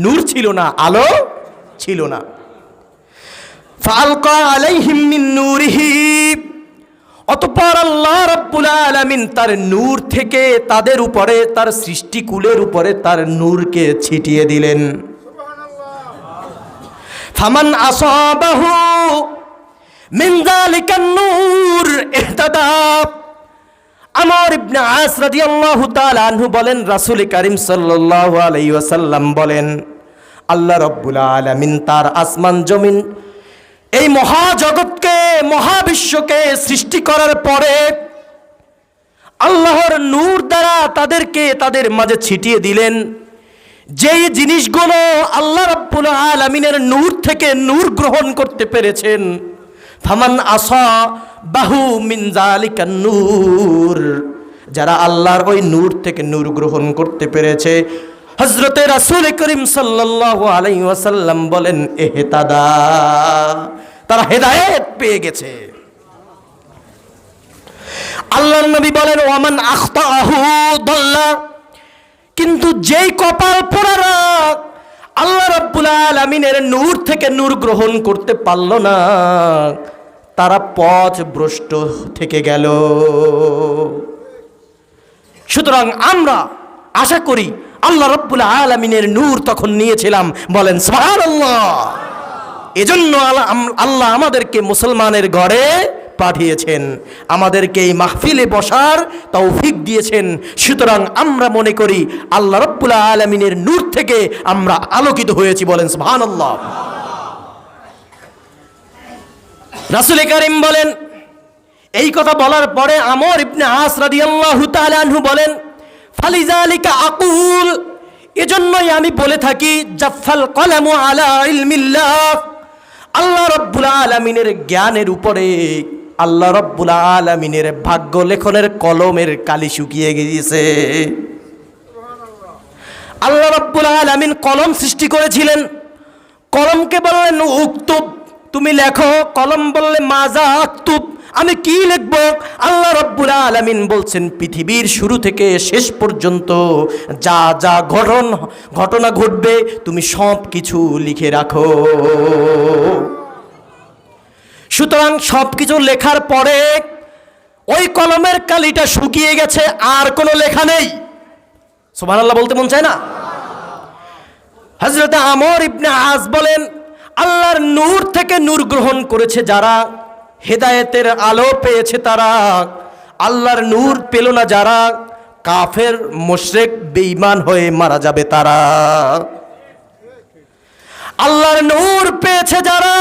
নূর ছিল না, আলো ছিল না। ফাআলকা আলাইহিম মিন নূরিহি, অতঃপর আল্লাহ রাব্বুল আলামিন তার নূর থেকে তাদের উপরে, তার সৃষ্টিকুলের উপরে তার নূরকে ছিটিয়ে দিলেন। ফামান আসাবাহু মিন যালিকান নূর ইহতাদা, আমর ইবনে আস রাদিয়াল্লাহু তাআলা আনহু বলেন, রাসূল কারীম সাল্লাল্লাহু আলাইহি ওয়াসাল্লাম বলেন, আল্লাহ রাব্বুল আলামিন তার আসমান জমিন এই মহাজগৎকে মহাবিশ্বকে সৃষ্টি করার পরে আল্লাহর নূর দ্বারা তাদেরকে তাদের মাঝে ছিটিয়ে দিলেন। যেই জিনিসগুলো আল্লাহ রাব্বুল আলামিনের নূর থেকে নূর গ্রহণ করতে পেরেছেন, ফামান আসাবাহু মিন যালিকান নূর, যারা আল্লাহর ওই নূর থেকে নূর গ্রহণ করতে পেরেছে, হযরতে রাসূল করিম সাল্লাল্লাহু আলাইহি ওয়াসাল্লাম বলেন ইহতাদা, তারা হেদায়েত পেয়ে গেছে। আল্লাহর নবী বলেন ওয়ামান আখতাহু দাল্লা, কিন্তু যেই কপাল পোড়ারা আল্লাহ রাব্বুল আলামিনের নূর থেকে নূর গ্রহণ করতে পারল না, তারা পথভ্রষ্ট থেকে গেল। সুতরাং আমরা আশা করি আল্লাহ রাব্বুল আলামিনের নূর তখন নিয়েছিলাম, বলেন সুবহানাল্লাহ। এজন্য আল্লাহ আমাদেরকে মুসলমানের ঘরে পাঠিয়েছেন, আমাদেরকে এই মাহফিলে বসার তৌফিক দিয়েছেন। সুতরাং আমরা মনে করি আল্লাহ রাব্বুল আলামিনের নূর থেকে আমরা আলোকিত হয়েছি, বলেন সুবহানাল্লাহ। রাসূল কারীম বলেন, এই কথা বলার পরে আমর ইবনে আস রাদিয়াল্লাহু তাআলা আনহু বলেন, ফালিযালিকা আকুল, এজন্যই আমি বলে থাকি জাফাল কলামু আলা ইলমিল্লাহ, আল্লাহ রাব্বুল আলামিনের জ্ঞানের উপরে আল্লাহ রাব্বুল আলামিনের ভাগ্য লেখনের কলমের কালি শুকিয়ে গিয়েছে। আল্লাহ রাব্বুল আলামিন কলম সৃষ্টি করেছিলেন, কলমকে বললেন উক্তুব, তুমি লেখো। কলম বললে মাজা আক্তুব, আমি কি লিখব? আল্লাহ রাব্বুল আলামিন বলছেন পৃথিবীর শুরু থেকে শেষ পর্যন্ত যা যা ঘটনা ঘটবে তুমি সব কিছু লিখে রাখো। সুতরাং সব কিছু লেখার পরে ওই কলমের কালিটা শুকিয়ে গেছে, আর কোনো লেখা নেই। সুবহানাল্লাহ বলতে মন চায় না? হযরত আমর ইবনে আস বলেন, আল্লাহর নূর থেকে নূর গ্রহণ করেছে যারা, হেদায়েতের আলো পেয়েছে তারা, আল্লাহর নূর পেল না যারা, কাফের মুশরিক বেঈমান হয়ে মারা যাবে তারা। আল্লাহর নূর পেয়েছে যারা,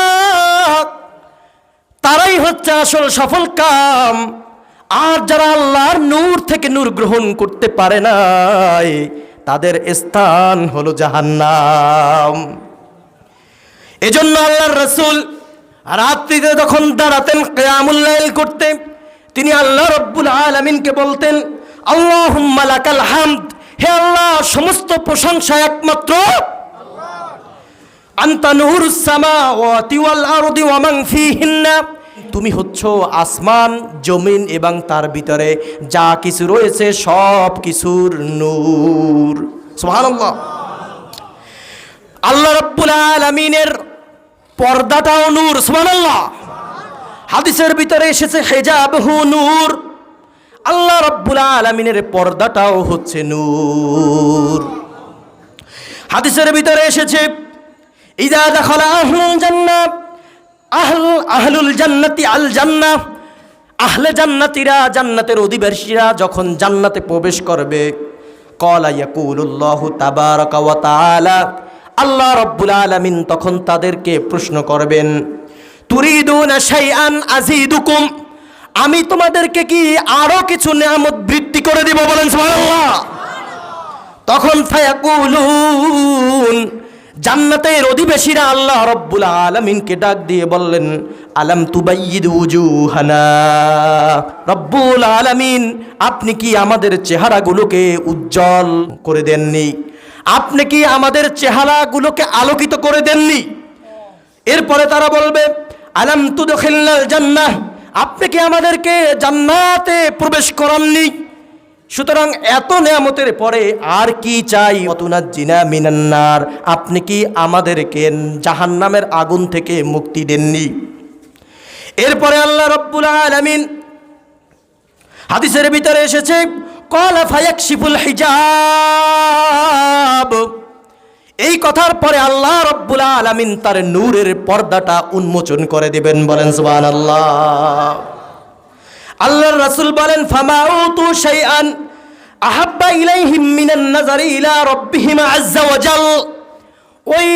তারাই হচ্ছে আসল সফল কাম। আর যারা আল্লাহর নূর থেকে নূর গ্রহণ করতে পারে নাই, তাদের স্থান হলো জাহান্নাম। এজন্য আল্লাহর রাসূল রাত্রিতে যখন দাঁড়াতেন কিয়ামুল লাইল করতে, তিনি আল্লাহ রাব্বুল আলামিনকে বলতেন, আল্লাহুম্মা লাকাল হামদ, হে আল্লাহ সমস্ত প্রশংসা একমাত্র আল্লাহর। আনতা নূরুস সামাওয়াতি ওয়াল আরদি ওয়া মান ফীহিন্না, তুমি হচ্ছো আসমান জমিন এবং তার ভিতরে যা কিছু রয়েছে সব কিছুর নূর। সুবহানাল্লাহ। আল্লাহ রাব্বুল আলামিনের পর্দাটাও নূর। সুবহানাল্লাহ। হাদিসের ভিতরে এসেছে হিজাবহু নূর, আল্লাহ রাব্বুল আলামিনের পর্দাটাও হচ্ছে নূর। হাদিসের ভিতরে এসেছে ইযা দাখালা আহলুল জান্নাহ আহলুল জান্নাতি আল জান্নাহ, আহলে জান্নাতীরা জান্নাতের অধিবাসীরা যখন জান্নাতে প্রবেশ করবে, ক্বালা ইয়াকুলুল্লাহু তাবারাকা ওয়া তাআলা, আল্লাহ রাব্বুল আলামিন তখন তাদেরকে প্রশ্ন করবেন, তুরিদুনা শাইআন আযীদুকুম, আমি তোমাদেরকে কি আরো কিছু নিয়ামত বৃদ্ধি করে দিব? বলেন সুবহানাল্লাহ। তখন ফায়াকুলুন, জান্নাতের অধিবাসীরা আল্লাহ রাব্বুল আলামিনকে ডাক দিয়ে বললেন, আলাম তুবাইয়িদু উজুহানা, রব্বুল আলামিন আপনি কি আমাদের চেহারাগুলোকে উজ্জ্বল করে দেননি? আপনি কি আমাদের চেহারাগুলোকে আলোকিত করে দেননি? এরপরে তারা বলবে, আলাম তুদখিলনাল জান্নাহ, আপনি কি আমাদেরকে জান্নাতে প্রবেশ করাননি? সুতরাং এত নেয়ামতের পরে আর কি চাই? ওয়াতুনাজ্জিনা মিনান নার, আপনি কি আমাদেরকে জাহান্নামের আগুন থেকে মুক্তি দেননি? এরপরে আল্লাহ রাব্বুল আলামিন হাদিসের ভিতরে এসেছে, ক্বালা ফায়াকশিফুল হিজাব, এই কথার পরে আল্লাহ রাব্বুল আলামিন তার নূরের পর্দাটা উন্মোচন করে দিবেন। বলেন সুবহানাল্লাহ। আল্লাহর রাসূল বলেন ফামা উতু শাইআন আহাব্বা ইলাইহিম মিনান নাযারি ইলা রাব্বিহিম আযজা ওয়া জাল। ওই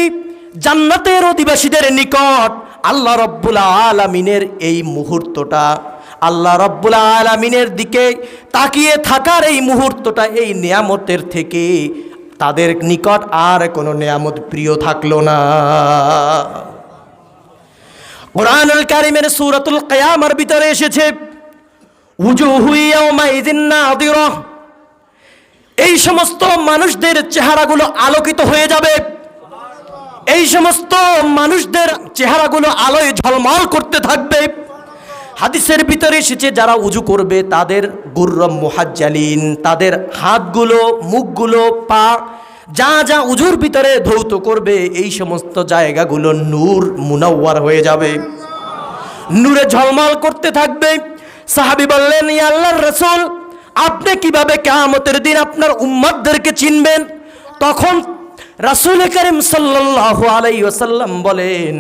জান্নাতের অধিবাসীদের নিকট আল্লাহ রব্বুল আলামিনের এই মুহূর্তটা, আল্লাহ রব্বুল আলামিনের দিকে তাকিয়ে থাকার এই মুহূর্তটা, এই নিয়ামতের থেকে তাদের নিকট আর কোনো নিয়ামত প্রিয় থাকলো না। কুরআনুল কারীমের সূরাতুল কিয়ামার ভিতরে এসেছে উজুহু ইয়াওমাইযিন নাযিরা। এই সমস্ত মানুষদের চেহারাগুলো আলোকিত হয়ে যাবে, এই সমস্ত মানুষদের চেহারাগুলো আলোয় ঝলমল করতে থাকবে। হাদিসের ভিতরে এসেছে যারা উজু করবে তাদের গুররম মুহাজ্জালিন, তাদের হাতগুলো, মুখগুলো, পা, যা যা উজুর ভিতরে ধৌত করবে এই সমস্ত জায়গাগুলো নূর মুনাওয়ার হয়ে যাবে, নূরে ঝলমল করতে থাকবে। সাহাবী বললেন, ইয়া আল্লাহর রাসূল, আপনি কিভাবে কিয়ামতের দিন আপনার উম্মতদেরকে চিনবেন? তখন রাসূল করিম সাল্লাল্লাহু আলাইহি ওয়াসাল্লাম বলেন,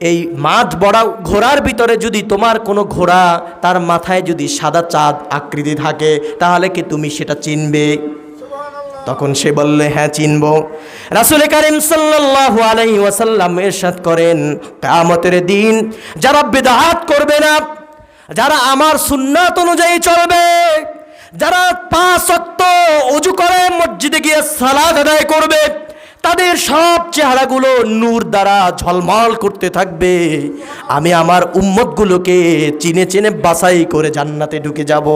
এই মাঠ বড়া ঘোড়ার ভিতরে যদি তোমার কোনো ঘোড়া, তার মাথায় যদি সাদা চাঁদ আকৃতি থাকে, তাহলে কি তুমি সেটা চিনবে? তখন সে বললে, হ্যাঁ চিনব। রাসূল করিম সাল্লাল্লাহু আলাইহি ওয়াসাল্লাম ইরশাদ করেন, কিয়ামতের দিন যারা বিদআত করবে না, যারা আমার সুন্নাত অনুযায়ী চলবে, যারা 5 ওয়াক্ত ওযু করে মসজিদে গিয়ে সালাত আদায় করবে, তাদের সব চেহারাগুলো নূর দ্বারা ঝলমল করতে থাকবে। আমি আমার উম্মতগুলোকে চিনে চিনে বাছাই করে জান্নাতে ঢুকে যাব।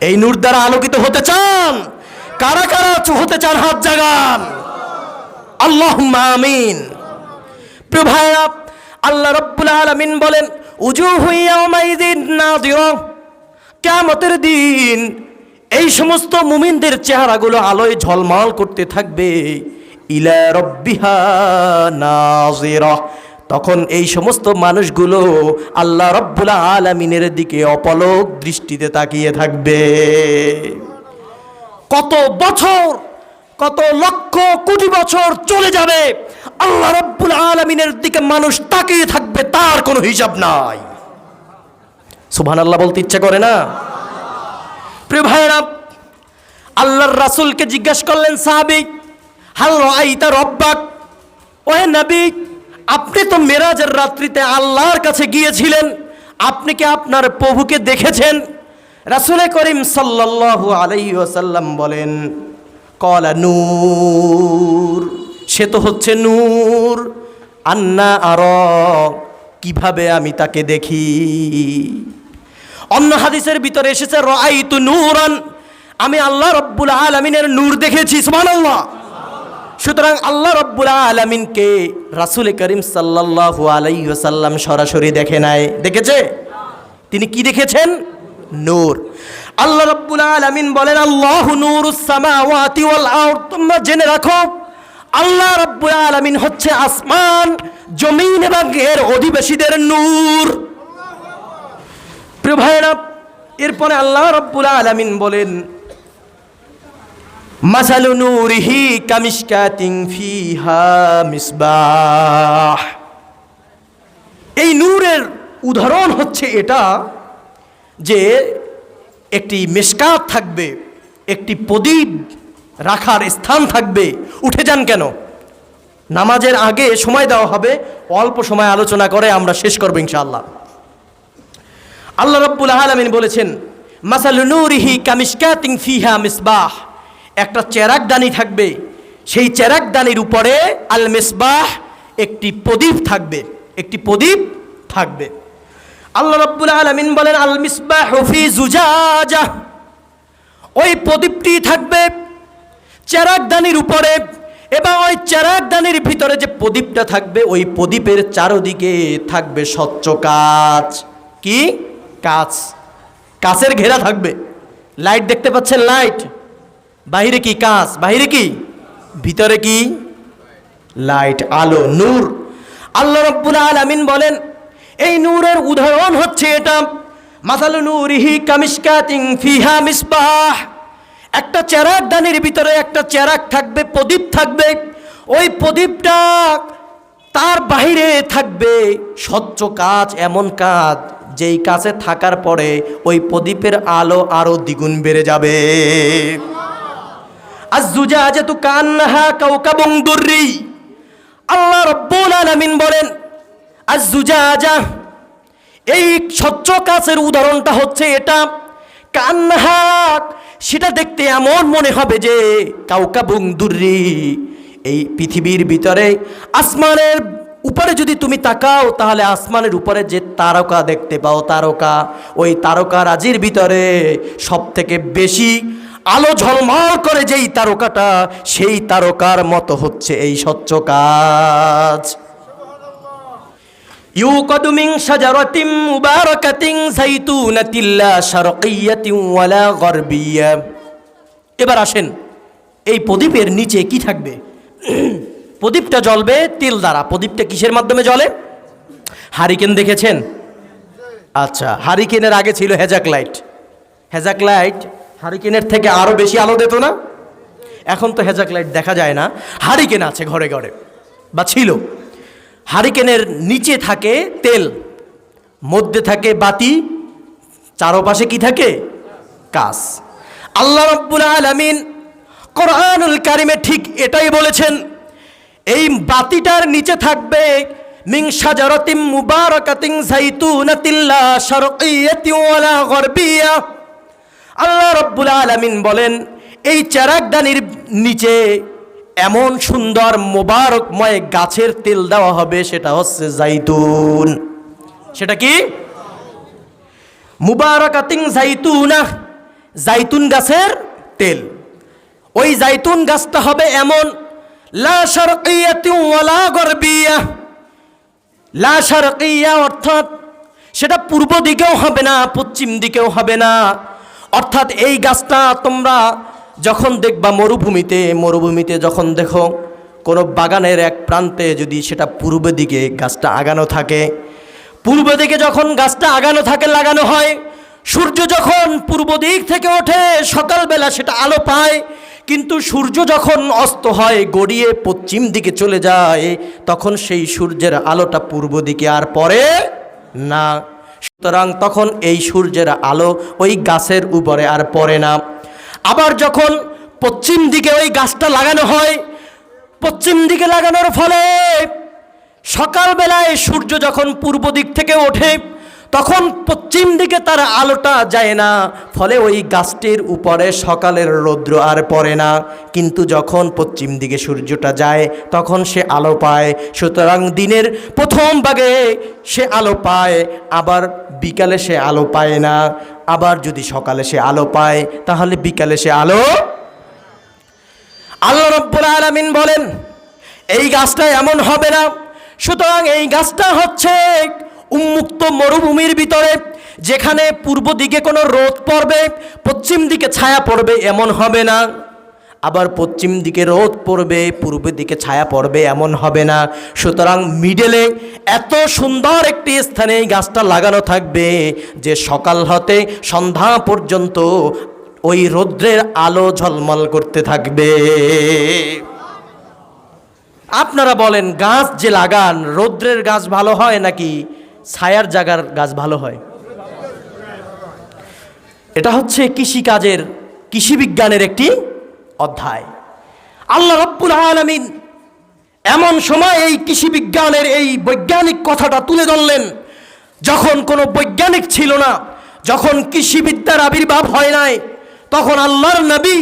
এই নূর দ্বারা আলোকিত হতে চান? কারা কারা হতে চান? হাত জাগান। আল্লাহুম্মা আমিন। প্রিয় ভাইরা, আল্লাহ রাব্বুল আলামিন বলেন উজুহু ইয়াওমাইযিন নাযিরা। কিয়ামতের দিন এই সমস্ত মুমিনদের চেহারাগুলো আলোয় ঝলমল করতে থাকবে। ইলা রাব্বিহা নাযিরা। তখন এই সমস্ত মানুষগুলো আল্লাহ রাব্বুল আলামিনের দিকে অপলক দৃষ্টিতে তাকিয়ে থাকবে। কত বছর, কত লক্ষ কোটি বছর চলে যাবে, আল্লাহ রাব্বুল আলামিনের দিকে মানুষ তাকিয়ে থাকবে, তার কোনো হিসাব নাই। সুবহানাল্লাহ বলতে ইচ্ছা করে না? প্রিয় ভাইরা, আল্লাহর রাসূলকে জিজ্ঞাসা করলেন সাহাবী, হাল রাআইতা রাব্বাক? ওহে নবী, আপনি তো মেরাজের রাত্রিতে আল্লাহর কাছে গিয়েছিলেন, আপনি কি আপনার প্রভুকে দেখেছেন? রাসূল করিম সাল্লাল্লাহু আলাইহি ওয়াসাল্লাম বলেন, ক্বালা নূর, সে তো হচ্ছে নূর। আন্না আরা, কিভাবে আমি তাকে দেখি? অন্য হাদিসের ভিতরে এসেছে রাআইতু নূরান, আমি আল্লাহ রাব্বুল আলামিনের নূর দেখেছি। সুবহানাল্লাহ। সুতরাং আল্লাহ রাব্বুল আলামিনকে রাসূল করিম সাল্লাল্লাহু আলাইহি ওয়াসাল্লাম সরাসরি দেখে নাই, দেখেছে? তিনি কি দেখেছেন? নূর। আল্লাহ রাব্বুল আলামিন বলেন আল্লাহু নূরুস সামাওয়াতি ওয়াল আরদ। তোমরা জেনে রাখো, আল্লাহ রাব্বুল আলামিন হচ্ছে আসমান, জমিন এবং এর অধিবাসীদের নূর। প্রিয় ভাইরা, এরপরে আল্লাহ রাব্বুল আলামিন বলেন মাসালু নূরিহি কামিশকাতিন ফিহা মিসবাহ। এই নূরের উদাহরণ হচ্ছে এটা যে একটি মিশকাত থাকবে, একটি প্রদীপ রাখার স্থান থাকবে। উঠে যান কেন? নামাজের আগে সময় দেওয়া হবে, অল্প সময় আলোচনা করে আমরা শেষ করব ইনশাআল্লাহ। আল্লাহ রাব্বুল আলামিন বলেছেন মাসালু নূরিহি কামিশকাতিন ফিহা মিসবাহ। একটা চেরাগদানি থাকবে, সেই চেরাগদানির উপরে আল মিসবাহ, একটি প্রদীপ থাকবে, একটি প্রদীপ থাকবে। আল্লাহ রাব্বুল আলামিন বলেন আল মিসবাহু ফি জুজাজা। ওই প্রদীপটি থাকবে চেরাগদানির উপরে, এবং ওই চেরাগদানির ভিতরে যে প্রদীপটা থাকবে, ওই প্রদীপের চারদিকে থাকবে স্বচ্ছ কাচ। কি কাচ? কাচের ঘেরা থাকবে। লাইট দেখতে পাচ্ছেন? লাইট। বাহিরে কি কাচ, বাহিরে কি, ভিতরে কি লাইট, আলো, নূর। আল্লাহ রাব্বুল আলামিন বলেন এই নূরের উদাহরণ হচ্ছে এটা। মাসালু নূরিহি কামিশকাতিন ফিহা মিসবাহ। একটা চেরাগদানির ভিতরে একটা চেরাগ থাকবে, প্রদীপ থাকবে। ওই প্রদীপটা তার বাহিরে থাকবে স্বচ্ছ কাচ, এমন কাচ যেই কাছে থাকার পরে ওই প্রদীপের আলো আরো দ্বিগুণ বেড়ে যাবে। আজ-জুজাজাতু কান্নাহা কাওকাবুন দুররি, আল্লাহ রাব্বুল আলামিন বলেন আজ-জুজাজা, এই স্বচ্ছ কাচের উদাহরণটা হচ্ছে এটা, কান্নাহা, সেটা দেখতে এমন মনে হবে যে কাওকাবুন দুররি, এই পৃথিবীর ভিতরে আসমানের উপরে যদি তুমি তাকাও তাহলে আসমানের উপরে যে তারকা দেখতে পাও, তারকা, ওই তারকারাজির ভিতরে সব থেকে বেশি আলো ঝলমল করে যেই তারকাটা, সেই তারকার মতো হচ্ছে এই স্বচ্ছ কাচ। ইউকাদু মিন শাজারাতিন মুবারাকাতিন যাইতুনাতিন লা শারকিয়্যাতিন ওয়ালা গরবিয়্যা। এবার আসেন, এই প্রদীপের নিচে কি থাকবে? প্রদীপটা জ্বলবে তেল দ্বারা। প্রদীপটা কিসের মাধ্যমে জ্বলে? হারিকেন দেখেছেন? আচ্ছা, হারিকেনের আগে ছিল হেজাক লাইট। হেজাক লাইট হারিকেনের থেকে আরো বেশি আলো দিত না? এখন তো হেজাক লাইট দেখা যায় না, হারিকেন আছে ঘরে ঘরে, বা ছিল। হারিকেনের নিচে থাকে তেল, মধ্যে থাকে বাতি, চারপাশে কি থাকে? কাঁচ। আল্লাহ রাব্বুল আলামিন কোরআনুল কারিমে ঠিক এটাই বলেছেন, এই বাতিটার নিচে থাকবে মিন শাজারাতিন মুবারাকাতিন যাইতুনাতিন লা শারকিয়্যাতিন ওয়ালা গরবিয়্যা। আল্লাহ রাব্বুল আলামিন বলেন, এই চেরাগদানির নিচে এমন সুন্দর মোবারকময় গাছের তেল দেওয়া হবে, সেটা হচ্ছে জাইতুন। সেটা কি? মুবারাকাতিন জাইতুনা, জাইতুন গাছের তেল। ওই জাইতুন গাছটা হবে এমন, লা শারকিয়্যাতিন ওয়ালা গরবিয়্যা। লা শারকিয়্যা অর্থাৎ সেটা পূর্ব দিকেও হবে না, পশ্চিম দিকেও হবে না। অর্থাৎ এই গাছটা তোমরা যখন দেখবা মরুভূমিতে যখন দেখো কোনো বাগানের এক প্রান্তে যদি সেটা পূর্ব দিকে গাছটা আগানো থাকে, পূর্ব দিকে যখন গাছটা আগানো থাকে, লাগানো হয়, সূর্য যখন পূর্ব দিক থেকে ওঠে সকালবেলা সেটা আলো পায়, কিন্তু সূর্য যখন অস্ত হয় গড়িয়ে পশ্চিম দিকে চলে যায়, তখন সেই সূর্যের আলোটা পূর্ব দিকে আর পড়ে না। সুতরাং তখন এই সূর্যের আলো ওই গাছের উপরে আর পড়ে না। আবার যখন পশ্চিম দিকে ওই গাছটা লাগানো হয়, পশ্চিম দিকে লাগানোর ফলে সকালবেলায় সূর্য যখন পূর্ব দিক থেকে ওঠে তখন পশ্চিম দিকে তার আলোটা যায় না, ফলে ওই গাছটির উপরে সকালের রৌদ্র আর পড়ে না। কিন্তু যখন পশ্চিম দিকে সূর্যটা যায় তখন সে আলো পায়। সুতরাং দিনের প্রথম ভাগে সে আলো পায়, আবার বিকালে সে আলো পায় না। আবার যদি সকালে সে আলো পায় তাহলে বিকালে সে আলো। আল্লাহ রাব্বুল আলামিন বলেন, এই গাছটা এমন হবে না। সুতরাং এই গাছটা হচ্ছে উন্মুক্ত মরুভূমির ভিতরে, যেখানে পূর্ব দিকে কোনো রোদ পড়বে, পশ্চিম দিকে ছায়া পড়বে, এমন হবে না। আবার পশ্চিম দিকে রোদ পড়বে, পূর্ব দিকে ছায়া পড়বে, এমন হবে না। সুতরাং মিডলে এত সুন্দর একটি স্থানে এই গাছটা লাগানো থাকবে যে সকাল হতে সন্ধ্যা পর্যন্ত ওই রৌদ্রের আলো ঝলমল করতে থাকবে। আপনারা বলেন, গাছ যে লাগান, রৌদ্রের গাছ ভালো হয় নাকি ছায়ার জায়গার গাছ ভালো হয়? এটা হচ্ছে কৃষিকাজের, কৃষি বিজ্ঞানের একটি অধ্যায়। আল্লাহ রাব্বুল আলামিন এমন সময় এই কৃষি বিজ্ঞানের এই বৈজ্ঞানিক কথাটা তুলে ধরলেন যখন কোনো বৈজ্ঞানিক ছিল না, যখন কৃষিবিদ্যার আবির্ভাব হয় নাই, তখন আল্লাহর নবী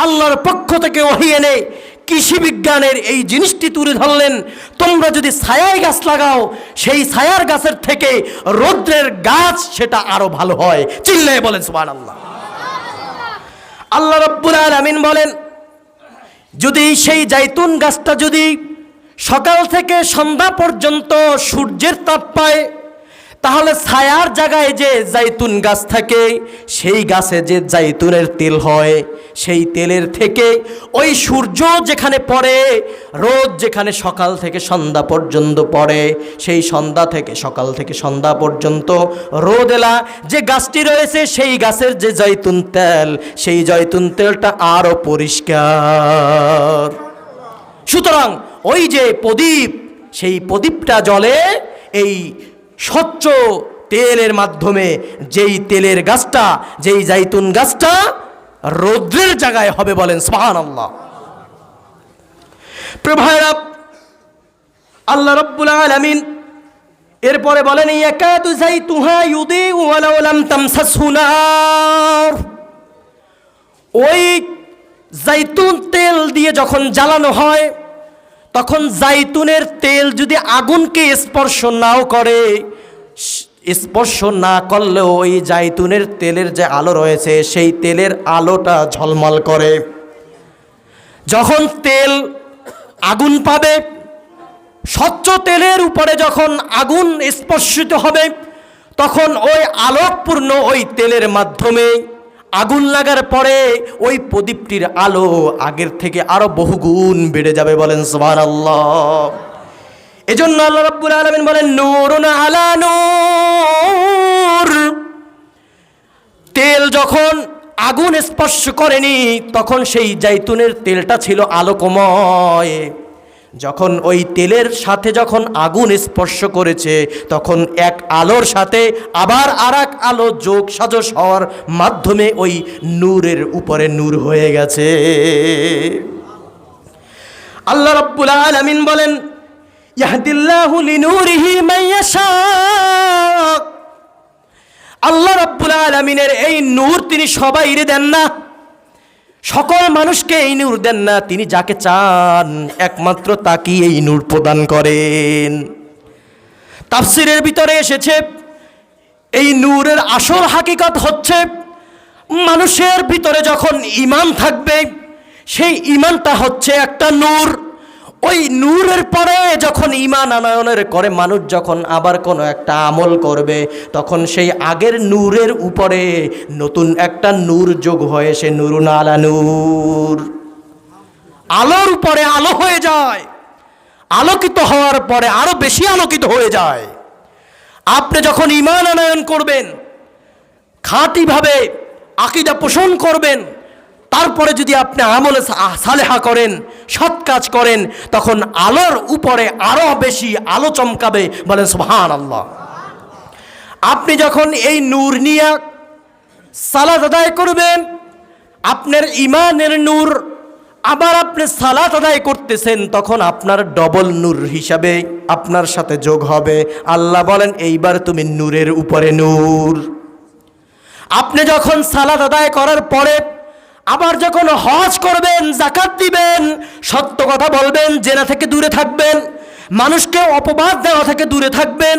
আল্লাহর পক্ষ থেকে ওহী এনে কৃষি বিজ্ঞানের এই জিনিসটি তুলে ধরলেন। তোমরা যদি ছায়ায় গাছ লাগাও, সেই ছায়ার গাছের থেকে রৌদ্রের গাছ সেটা আরো ভালো হয়। চিল্লায়ে বলেন সুবহানাল্লাহ। আল্লাহ রাব্বুল আলামিন বলেন, যদি সেই জাইতুন গাছটা যদি সকাল থেকে সন্ধ্যা পর্যন্ত সূর্যের তাপ পায়, তাহলে ছায়ার জায়গায় যে জাইতুন গাছ থাকে, সেই গাছে যে জাইতুনের তেল হয়, সেই তেলের থেকে ওই সূর্য যেখানে পড়ে, রোদ যেখানে সকাল থেকে সন্ধ্যা পর্যন্ত পড়ে, সেই সন্ধ্যা থেকে সকাল থেকে সন্ধ্যা পর্যন্ত রোদেলা যে গাছটি রয়েছে, সেই গাছের যে জৈতুন তেল, সেই জৈতুন তেলটা আরো পরিষ্কার। সুতরাং ওই যে প্রদীপ, সেই প্রদীপটা জ্বলে এই স্বচ্ছ তেলের মাধ্যমে, যেই তেলের গাছটা, যেই জাইতুন গাছটা রৌদ্রের জায়গায় হবে, বলেন সুবহানাল্লাহ। প্রিয় ভাইরা, আল্লাহ রাব্বুল আলামিন এরপরে বলেন ইয়াকাদু যাইতুহা ইউদিউ ওয়ালাউ লাম তামসাসহু নার। ওই জাইতুন তেল দিয়ে যখন জ্বালানো হয়, তখন জাইতুনের তেল যদি আগুনকে স্পর্শ নাও করে, স্পর্শ না করলেও ওই জাইতুনের তেলের যে আলো রয়েছে সেই তেলের আলোটা ঝলমল করে। যখন তেল আগুন পাবে, স্বচ্ছ তেলের উপরে যখন আগুন স্পর্শিত হবে, তখন ওই আলোকপূর্ণ ওই তেলের মাধ্যমে আগুন লাগার পরে ওই প্রদীপটির আলো আগের থেকে আরো বহুগুণ বেড়ে যাবে, বলেন সুবহানাল্লাহ। এজন্য আল্লাহ রাব্বুল আলামিন বলেন নূরুন আলা নূর। তেল যখন আগুন স্পর্শ করেনি তখন সেই জাইতুনের তেলটা ছিল আলোকময়। যখন ওই তেলের সাথে যখন আগুন স্পর্শ করেছে, তখন এক আলোর সাথে আবার আরেক আলো যোগ সাজস হওয়ার মাধ্যমে ওই নূরের উপরে নূর হয়ে গেছে। আল্লাহ রাব্বুল আলামিন বলেন ইয়াহদিল্লাহু লিনূরিহি মান ইয়াশা। আল্লাহ রাব্বুল আলামিনের এই নূর তিনি সবাইরে দেন না, সকল মানুষকে এই নূর দেন না, তিনি যাকে চান একমাত্র তাকেই এই নূর প্রদান করেন। তাফসিরের ভিতরে এসেছে এই নূরের আসল হাকিকত হচ্ছে মানুষের ভিতরে যখন ঈমান থাকবে, সেই ঈমানটা হচ্ছে একটা নূর। ওই নূরের পরে যখন ঈমান আনয়নের করে মানুষ যখন আবার কোনো একটা আমল করবে, তখন সেই আগের নূরের উপরে নতুন একটা নূর যোগ হয়ে সে নূরুন আলা নূর, আলোর উপরে আলো হয়ে যায়। আলোকিত হওয়ার পরে আরো বেশি আলোকিত হয়ে যায়। আপনি যখন ঈমান আনয়ন করবেন, খাঁটিভাবে আকীদা পোষণ করবেন, তারপরে যদি আপনি আমলে সালেহা করেন, সৎ কাজ করেন, তখন আলোর উপরে আরো বেশি আলো চমকাবে, বলেন সুবহানাল্লাহ। আপনি যখন এই নূর নিয়ে সালাত আদায় করবেন, আপনার ঈমানের নূর, আবার আপনি সালাত আদায় করতেছেন, তখন আপনার ডবল নূর হিসাবে আপনার সাথে যোগ হবে। আল্লাহ বলেন এইবার তুমি নূরের উপরে নূর। আপনি যখন সালাত আদায় করার পরে আবার যখন হজ করবেন, যাকাত দিবেন, সত্য কথা বলবেন, জেনা থেকে দূরে থাকবেন, মানুষকে অপবাদ দেওয়া থেকে দূরে থাকবেন,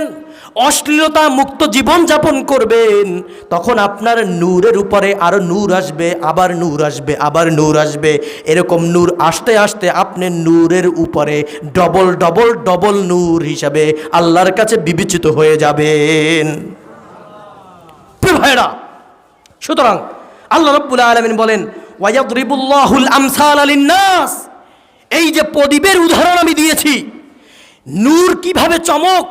অশ্লীলতা মুক্ত জীবন যাপন করবেন, তখন আপনার নূরের উপরে আরো নূর আসবে, আবার নূর আসবে, আবার নূর আসবে। এরকম নূর আসতে আসতে আপনি নূরের উপরে ডবল ডবল ডবল নূর হিসাবে আল্লাহর কাছে বিবেচিত হয়ে যাবেন। প্রিয় ভাইরা, সুতরাং আল্লাহ রাব্বুল আলামিন বলেন ওয়ায়াদরিবুল্লাহুল আমসালা লিন্নাস। এই যে প্রদীপের উদাহরণ আমি দিয়েছি, নূর কিভাবে চমক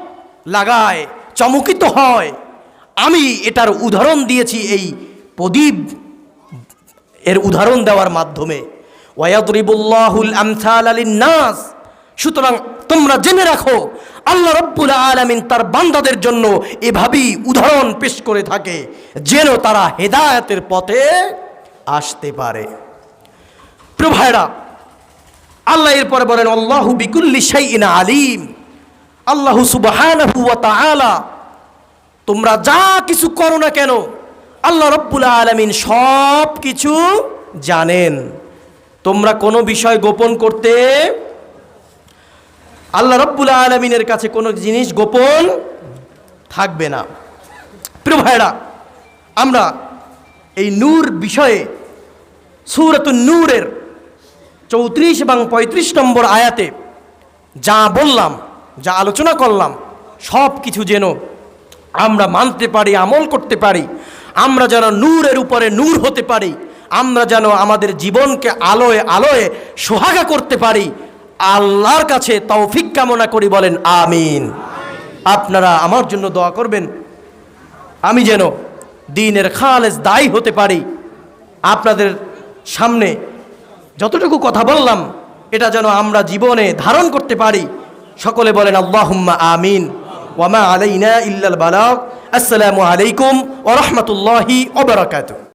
লাগায়, চমকিত হয়, আমি এটার উদাহরণ দিয়েছি এই প্রদীপ এর উদাহরণ দেওয়ার মাধ্যমে। ওয়ায়াদরিবুল্লাহুল আমসালা লিন্নাস। সুতরাং তোমরা জেনে রাখো আল্লাহ রাব্বুল আলামিন তার বান্দাদের জন্য এভাবেই উদাহরণ পেশ করে থাকে, যেন তারা হেদায়েতের পথে আসতে পারে। প্রিয় ভাইরা, আল্লাহ এরপরে বলেন আল্লাহু বিকুল্লি শাইইন আলিম। আল্লাহ সুবহানাহু ওয়া তাআলা তোমরা যা কিছু করো না কেন, আল্লাহ রাব্বুল আলামিন সব কিছু জানেন। তোমরা কোনো বিষয় গোপন করতে, আল্লাহ রাব্বুল আলামিনের কাছে কোনো জিনিস গোপন থাকবে না। প্রিয় ভাইরা, আমরা এই নূর বিষয়ে সূরাতুন নূরের 34 এবং 35 নম্বর আয়াতে যা বললাম, যা আলোচনা করলাম, সব কিছু যেন আমরা মানতে পারি, আমল করতে পারি, আমরা যেন নূরের উপরে নূর হতে পারি, আমরা যেন আমাদের জীবনকে আলোয় আলোয় সোহাগা করতে পারি, আল্লাহর কাছে তৌফিক কামনা করি, বলেন আমিন। আপনারা আমার জন্য দোয়া করবেন, আমি যেন দ্বীনের খালেস দায়ী হতে পারি। আপনাদের সামনে যতটুকু কথা বললাম এটা যেন আমরা জীবনে ধারণ করতে পারি। সকলে বলেন আল্লাহুম্মা আমিন। ওয়া মা আলাইনা ইল্লাল বালাগ। আসসালামু আলাইকুম ওয়া রাহমাতুল্লাহি ওয়া বারাকাতুহু।